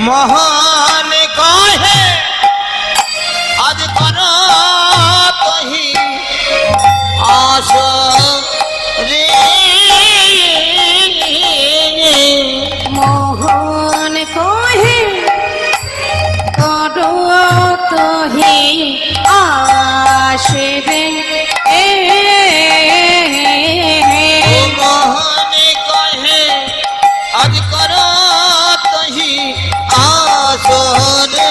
মহান কহে আজ কর তহি আস রে মোহন কহে করো তোহি আসে রে মোহন কহে আজ কর তহি আস রে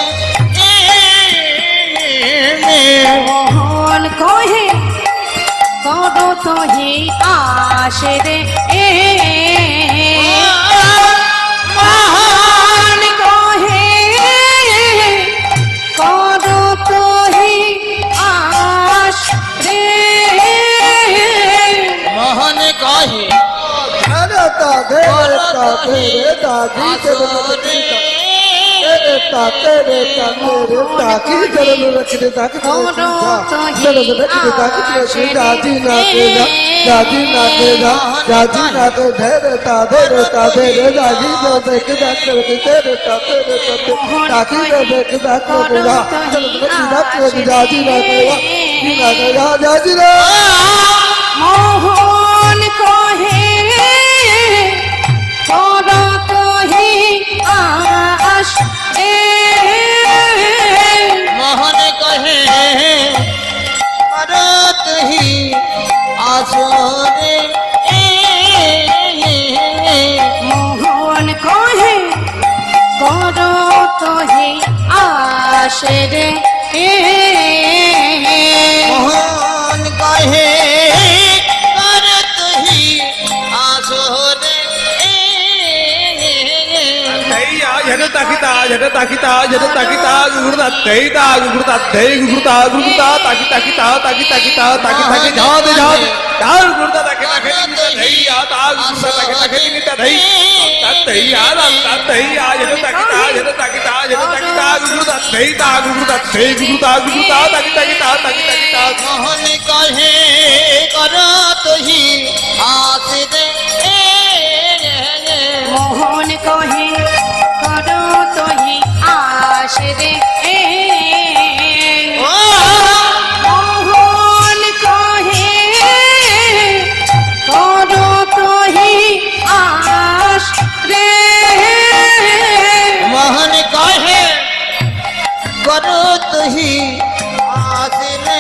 মোহন কহে করো তোহি আসে রে মোহন কহে করো তোহি আস রে মোহন কহে মোহন কহে করো তোহি আস মোহন কহে করত হি আসরে মোহন কহে করো তোহি আস রে মোহন কহে করত হি আসরে মোহন কহে করত হি আসরে মোহন কহে করো তোহি আস রে মোহন কহে করো তোহি আস রে মোহন কহে করত হি আসরে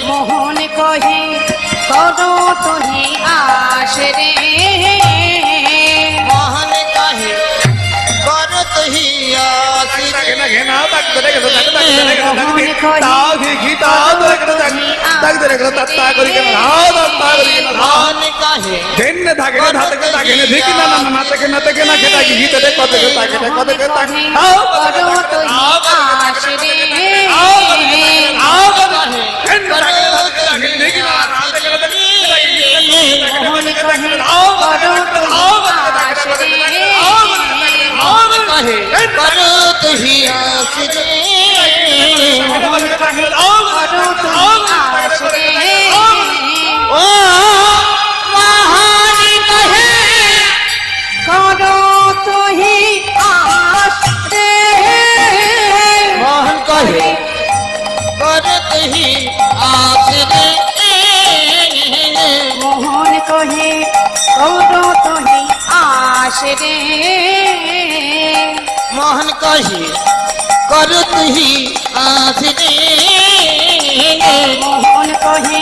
মোহন কহে করো তোহি আস রে মোহন কহে করত হি আসরে মোহন কহে করো তোহি আস রে মোহন কহে করো তোহি আস রে করত হি আসরে মোহন কহে করো তোহি আস রে ও মহান কহে করো তোহি আস রে মোহন কহে করত হি আসরে মোহন কহে করো তোহি আস রে মোহন কহে করত হি আসরে মোহন কহে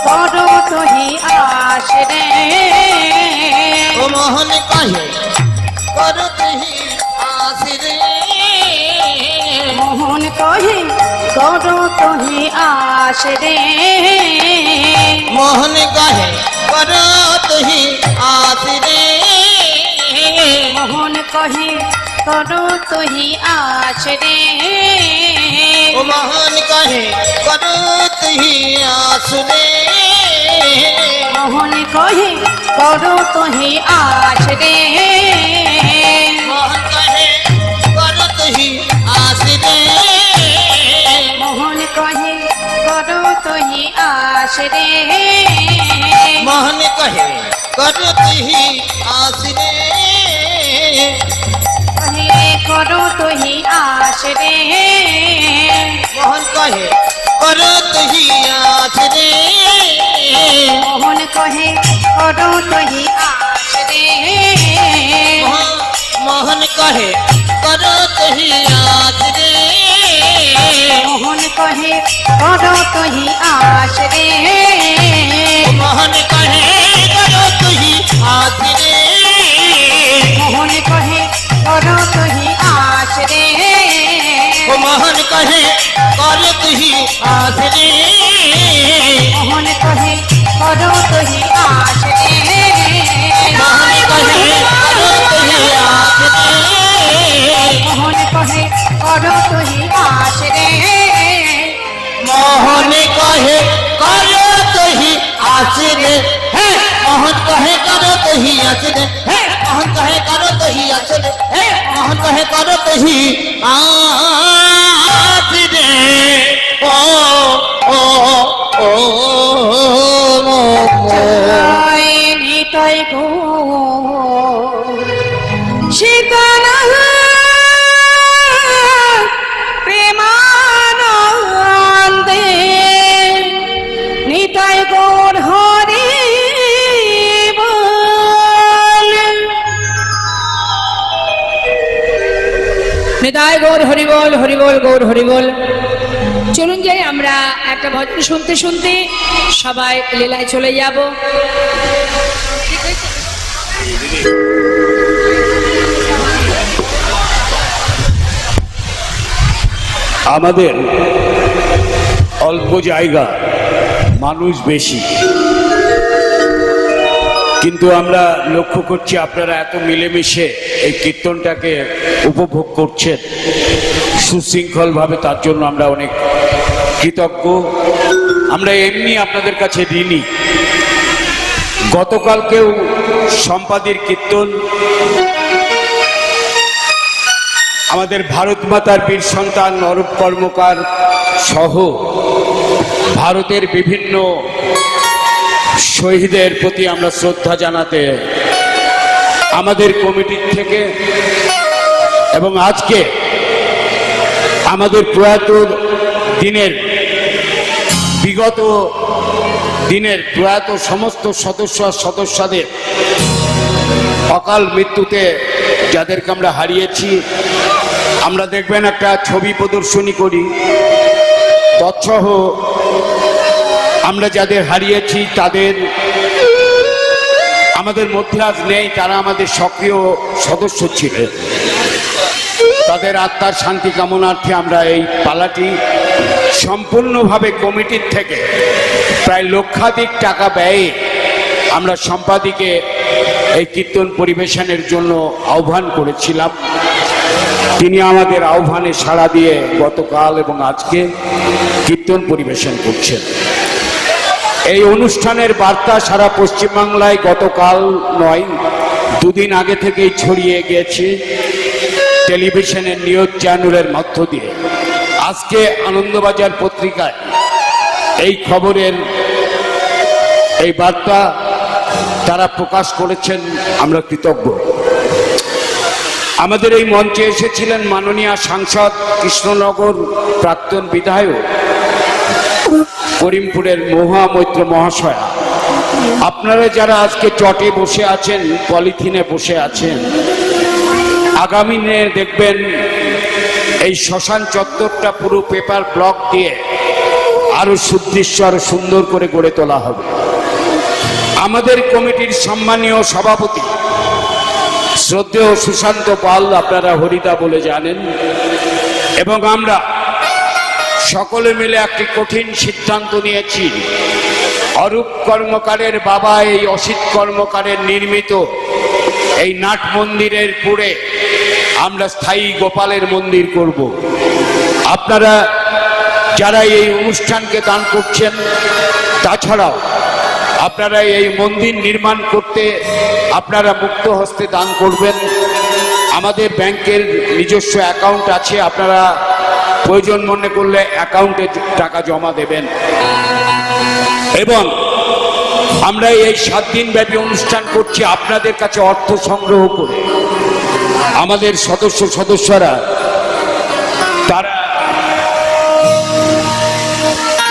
করো তোহি আস রে ও মোহন কহে করত হি আসরে মোহন কহে করো তোহি আস রে মোহন কহে করো তুহি আসিরে মোহন কহে করো তুহি আস রে ও মোহন কহে করো তুহি আসরে মোহন কহে করো তুহি আস রে মোহন কহে করো তুহি আসরে মোহন কহে করো তুহি আস রে মোহন কহে করো তুহি আসরে কহে করো তুহি আস রে মোহন কহে করো তুহি আসরে মোহন কহে করো তুহি আস রে মোহন কহে করো তুহি আসরে মোহন কহে করো তুহি আস রে মোহন কহে করো তুহি আসরে মোহন কহে করো তুহি আস রে ও মোহন কহে করো তুহি আসরে মোহন কহে করো তুহি আস রে মোহন কহে করো তুহি আসরে মোহন কহে করো তুহি আস রে মোহন কহে করো তুহি আসরে হ্যাঁ মোহন কহে করো তুহি আসরে হ্যাঁ মোহন কহে করো তুহি আসরে হ্যাঁ মোহন কহে করো তুহি আসরে ও ও ও জয় নিতাই গো সীতানা প্রেমানন্দে নিতাই গৌর হরি বল। নিতাই গৌর হরিবল হরিবল গৌর হরিবল। চলুন যাই আমরা একটা ভজন শুনতে শুনতে সবাই লীলায় চলে যাব। আমাদের অল্প জায়গা, মানুষ বেশি, কিন্তু আমরা লক্ষ্য করছি আপনারা এত মিলেমিশে এই কীর্তনটাকে উপভোগ করছেন সুশৃঙ্খলভাবে। তার জন্য আমরা অনেক কৃতজ্ঞ। আমরা এমনি আপনাদের কাছে ঋণী। গতকালকেও সম্পাদীর কীর্তন আমাদের ভারত মাতার বীর সন্তান অরূপ কর্মকার সহ ভারতের বিভিন্ন শহীদের প্রতি আমরা শ্রদ্ধা জানাতে আমাদের কমিটির থেকে এবং আজকে আমাদের প্রয়াত দিনের বিগত দিনের প্রয়াত সমস্ত সদস্য আর সদস্যদের অকাল মৃত্যুতে যাদেরকে আমরা হারিয়েছি, আমরা দেখবেন একটা ছবি প্রদর্শনী করি। তৎসহ আমরা যাদের হারিয়েছি তাদের আমাদের মধ্যে আজ নেই, তারা আমাদের সক্রিয় সদস্য ছিলেন। তাদের আত্মার শান্তি কামনার্থে আমরা এই পালাটি সম্পূর্ণভাবে কমিটির থেকে প্রায় লক্ষাধিক টাকা ব্যয়ে আমরা সম্পাদিকে এই কীর্তন পরিবেশনের জন্য আহ্বান করেছিলাম। তিনি আমাদের আহ্বানে সাড়া দিয়ে গতকাল এবং আজকে কীর্তন পরিবেশন করছেন। এই অনুষ্ঠানের বার্তা সারা পশ্চিমবাংলায় গতকাল নয়, দুদিন আগে থেকেই ছড়িয়ে গিয়েছে টেলিভিশনের নিউজ চ্যানেলের মধ্য দিয়ে। আজকে আনন্দবাজার পত্রিকায় এই খবরের এই বার্তা তারা প্রকাশ করেছেন, আমরা কৃতজ্ঞ। আমাদের এই মঞ্চে এসেছিলেন মাননীয় সাংসদ, কৃষ্ণনগর প্রাক্তন বিধায়ক, করিমপুরের মহুয়া মৈত্র মহাশয়া। আপনারা যারা আজকে চটে বসে আছেন, পলিথিনে বসে আছেন, আগামী দিনে দেখবেন এই শ্মশান চত্বরটা পুরো পেপার ব্লক দিয়ে আরো সুদৃশ্য, আরো সুন্দর করে গড়ে তোলা হবে। আমাদের কমিটির সম্মানীয় সভাপতি শ্রদ্ধেয় সুশান্ত পাল, আপনারা হরিদা বলে জানেন, এবং আমরা সকলে মিলে একটি কঠিন সিদ্ধান্ত নিয়েছি অরূপ কর্মকারের বাবা এই অসিত কর্মকারের নির্মিত এই নাট মন্দিরের পুরে আমরা স্থায়ী গোপালের মন্দির করব। আপনারা যারা এই অনুষ্ঠানকে দান করছেন, তাছাড়াও আপনারা এই মন্দির নির্মাণ করতে আপনারা মুক্ত হস্তে দান করবেন। আমাদের ব্যাংকের নিজস্ব অ্যাকাউন্ট আছে, আপনারা প্রয়োজন মনে করলে অ্যাকাউন্টে টাকা জমা দেবেন। এবং আমরা এই 7 দিন ব্যাপী অনুষ্ঠান করছি আপনাদের কাছে অর্থ সংগ্রহ করে। আমাদের সদস্যরা তারা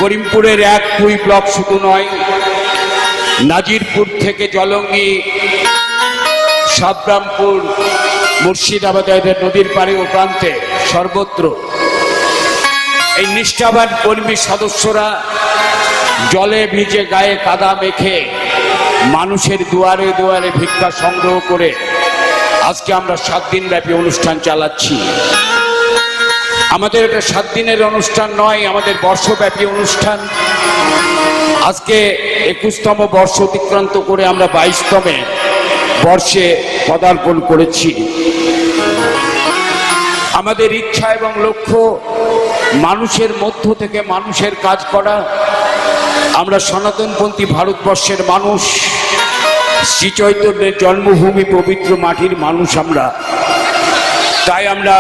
করিমপুরের 1-2 ব্লক শুধু নয়, নাজিরপুর থেকে জলঙ্গি, সাবরামপুর, মুর্শিদাবাদের নদীর পাড়ে ও প্রান্তে সর্বত্র এই নিষ্ঠাবান কর্মী সদস্যরা জলে ভিজে গায়ে কাদা মেখে মানুষের দুয়ারে দুয়ারে ভিক্ষা সংগ্রহ করে আজকে আমরা 7 দিন ব্যাপী অনুষ্ঠান চালাচ্ছি। আমাদের এটা 7 দিনের অনুষ্ঠান নয়, আমাদের বর্ষব্যাপী অনুষ্ঠান। আজকে 21তম বর্ষ অতিক্রান্ত করে আমরা 22তমে বর্ষে পদার্পণ করেছি। আমাদের ইচ্ছা এবং লক্ষ্য মানুষের মধ্য থেকে মানুষের কাজ করা। আমরা সনাতনপন্থী ভারতবর্ষের মানুষ, শ্রী চৈতন্যের জন্মভূমি পবিত্র মাটির মানুষ আমরা। তাই আমরা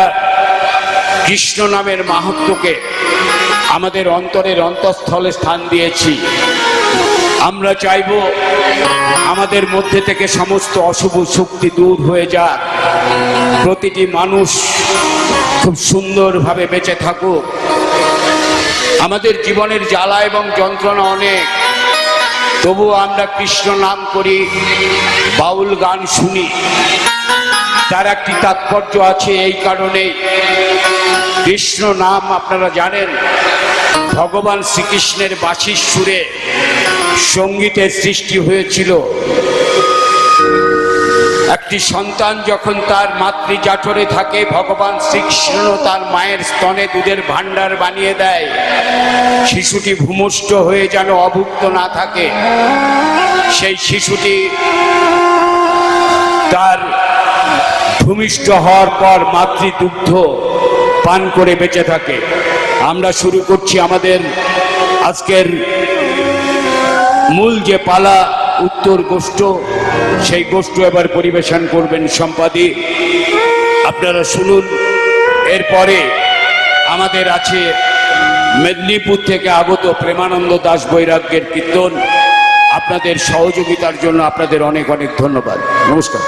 কৃষ্ণ নামের মাহাত্ম্যকে আমাদের অন্তরের অন্তঃস্থলে স্থান দিয়েছি। আমরা চাইব আমাদের মধ্যে থেকে সমস্ত অশুভ শক্তি দূর হয়ে যাক, প্রতিটি মানুষ খুব সুন্দরভাবে বেঁচে থাকুক। আমাদের জীবনের জ্বালা এবং যন্ত্রণা অনেক, তবুও আমরা কৃষ্ণ নাম করি, বাউল গান শুনি। তার একটি তাৎপর্য আছে। এই কারণে কৃষ্ণ নাম আপনারা জানেন, ভগবান শ্রীকৃষ্ণের বাঁশির সুরে সঙ্গীতের সৃষ্টি হয়েছিল। একটি সন্তান যখন তার মাতৃজাঠরে থাকে, ভগবান শ্রীকৃষ্ণ তার মায়ের স্তনে দুধের ভাণ্ডার বানিয়ে দেয়। শিশুটি ভূমিষ্ঠ হয়ে যেন অভুক্ত না থাকে, সেই শিশুটি তার ভূমিষ্ঠ হওয়ার পর মাতৃদুগ্ধ পান করে বেঁচে থাকে। আমরা শুরু করছি আমাদের আজকের মূল যে পালা, উত্তর গোষ্ঠ, সেই গোষ্ঠ এবার পরিবেশন করবেন সম্পাদী। আপনারা শুনুন। এরপরে আমাদের আছে মেদিনীপুর থেকে আগত প্রেমানন্দ দাস বৈরাগ্যের কীর্তন। আপনাদের সহযোগিতার জন্য আপনাদের অনেক অনেক ধন্যবাদ। নমস্কার।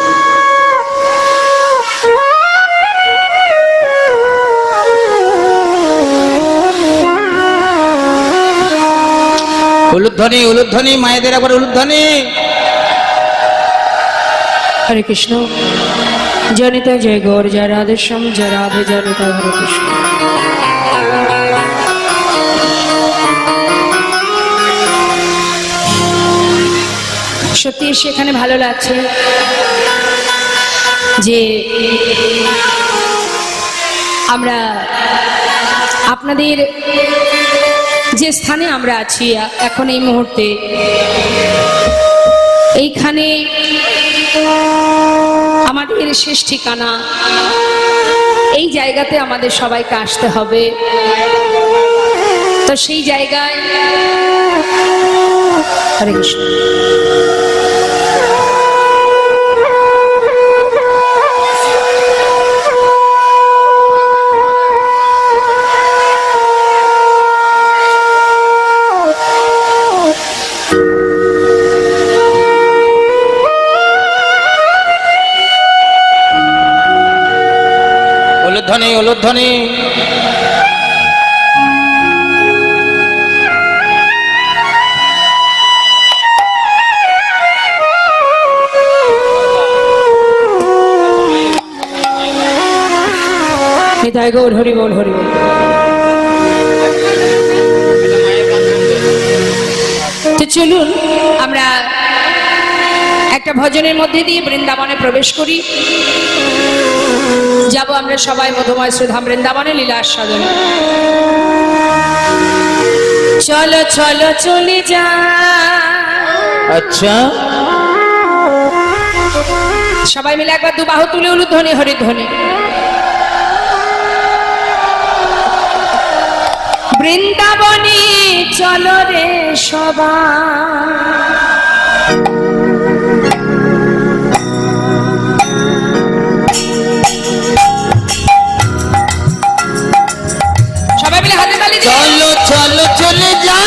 উলুধ্বনি উলুধ্বনি, মায়েদের একবার উলুধ্বনি। হরে কৃষ্ণ। জনিতা জয় গৌর, জয় রাধেশ্যাম, জয় রাধে জনিতা। হরে কৃষ্ণ। সত্যি সেখানে ভালো লাগছে যে আমরা আপনাদের যে স্থানে আমরা আছি এখন এই মুহূর্তে, এইখানে আমাদের শেষ ঠিকানা। এই জায়গাতে আমাদের সবাইকে আসতে হবে। তো সেই জায়গায় হরে কৃষ্ণ। উলুধ্বনি উলুধ্বনি। নিতাই গৌর, হরি বল, হরি বল। তো চলুন আমরা একটা ভজনের মধ্যে দিয়ে বৃন্দাবনে প্রবেশ করি। যাব আমরা সবাই মধুময় শ্রীধাম বৃন্দাবনে লীলা আস্বাদনে। চলো চলো চলে যা। আচ্ছা সবাই মিলে একবার দু বাহু তুলে উলুধ্বনি হরিধ্বনি। বৃন্দাবনে চলো রে সবাই, সবাই মিলে হাতে তালি দিয়ে চলো চলো চলে যা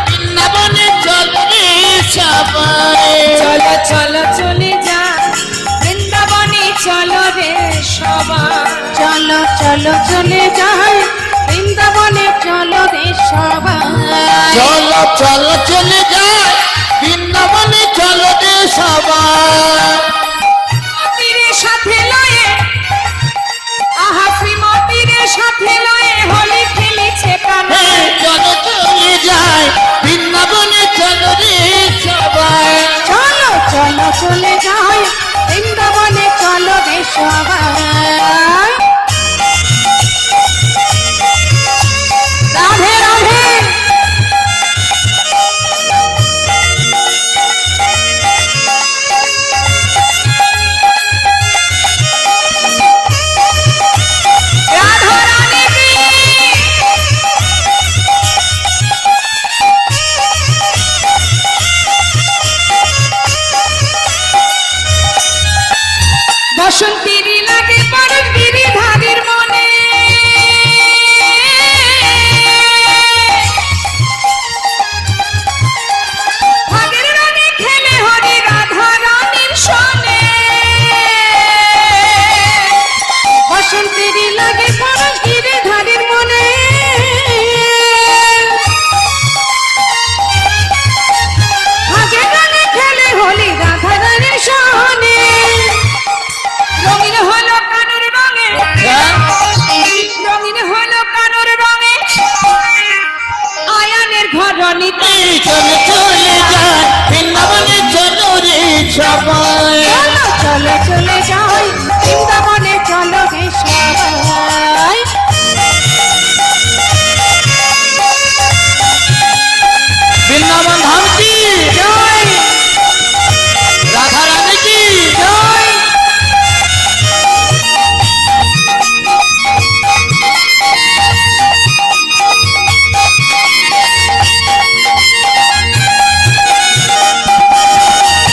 বৃন্দাবনে চলো রে সবাই। চলো চলো চলে যা বৃন্দাবনে চলো রে সবাই। চলো চলো চলে যাই বৃন্দাবনে চলো রে সবাই। চলো চলো চলে যা বৃন্দাবনে চলো রে সবাই। তীরের সাথে লয়ে আহা শ্রীমতীর সাথে লয়ে হোলি খেলেছে কানে। চলো চলে যায় বৃন্দাবনে চলো রে সবাই। চলো চলো চলে যাই বৃন্দাবনে চলো রে সবাই। রাধে রাধে। রাধা রানী কি বসন্তীর লাগে পরশ গিরিধারীর মনে, ভাগের রঙে খেলে হরি রাধা রানীর সনে। বসন্তের লাগে পরশ গিরিধারীর মনে। ভাগে গানে খেলে হোলি রাধা রানীর সনে। রঙিন হলো কানুর রঙে, রঙিন হলো কানুর রঙে আয়ানের ঘরণীতে। চলো চলে যায় বৃন্দাবনে চলো রে সবাই। চলো চলো চলে যাই বৃন্দাবনে চলো রে সবাই। বৃন্দাবন ধাম কি জয় রাধা রানী কি জয়।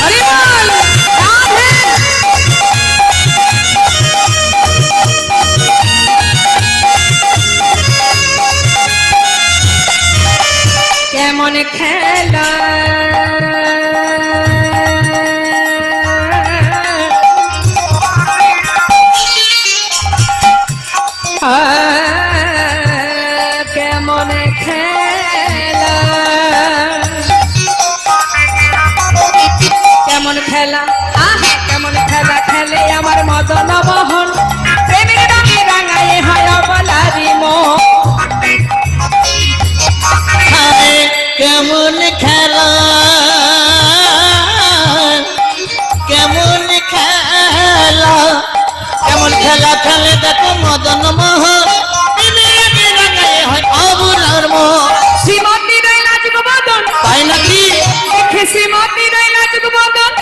হরি বল রাধে। কেমন খেলা কেমন খেলা, কেমন খেলা আহা কেমন খেলা খেলে আমার মদন মোহন। প্রেমের রঙে রাঙায়ে হয় বলারি মন। হায় কেমন খেলা কেমন খেলা কেমন খেলা খেলে দেখো মদন মোহন। অবুলার মোহ শ্রীমতী রই নাচুক বদন, তাই নাকি দেখে শ্রীমতী রই নাচুক বদন।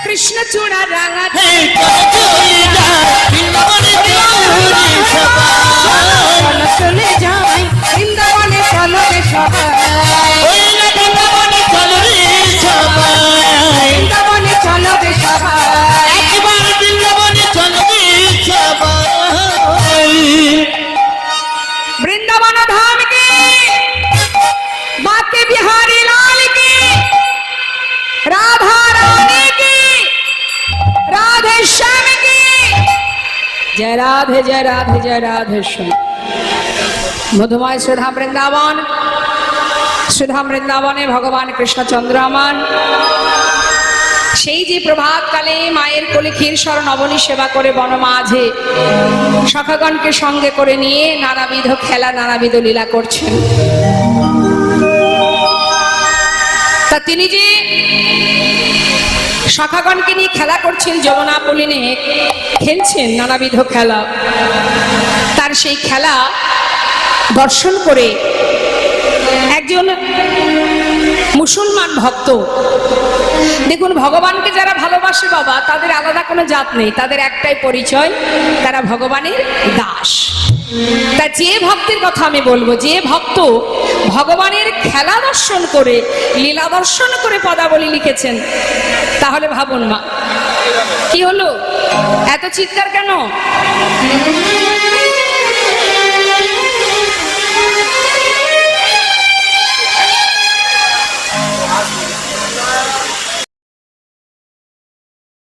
কৃষ্ণ চূড়া রাঙা হে চলো চলে যায় বৃন্দাবনে চলো রে সবাই। চলো চলে যাই বৃন্দাবনে চলো রে সবাই। ওই না বৃন্দাবনে চলো রে সবাই। বৃন্দাবনে চলো রে সবাই। একবার বৃন্দাবনে চলো রে সবাই। বৃন্দাবন ধাম কি বাকে বিহাरी लाल की राधा रानी की राधे श्याम की जय राधे जय राधे जय राधे श्याम। মধুময় সুধা বৃন্দাবন, সুধা বৃন্দাবনে ভগবান কৃষ্ণচন্দ্র আমার সেই যে প্রভাতকালে মায়ের কোলে ক্ষীরসর নবনী সেবা করে বনমাঝে সখাগণকে সঙ্গে করে নিয়ে নানাবিধ খেলা নানাবিধ লীলা করছেন। তা তিনি যে সখাগণকে নিয়ে খেলা করছেন, যমুনা পুলিনে খেলছেন নানাবিধ খেলা, তার সেই খেলা দর্শন করে একজন মুসলমান ভক্ত। দেখুন, ভগবানকে যারা ভালোবাসে বাবা, তাদের আলাদা কোনো জাত নেই, তাদের একটাই পরিচয়, তারা ভগবানের দাস। তা যে ভক্তের কথা আমি বলবো, যে ভক্ত ভগবানের খেলা দর্শন করে, লীলা দর্শন করে পদাবলী লিখেছেন, তাহলে ভাবুন মা, কি হলো, এত চিৎকার কেন?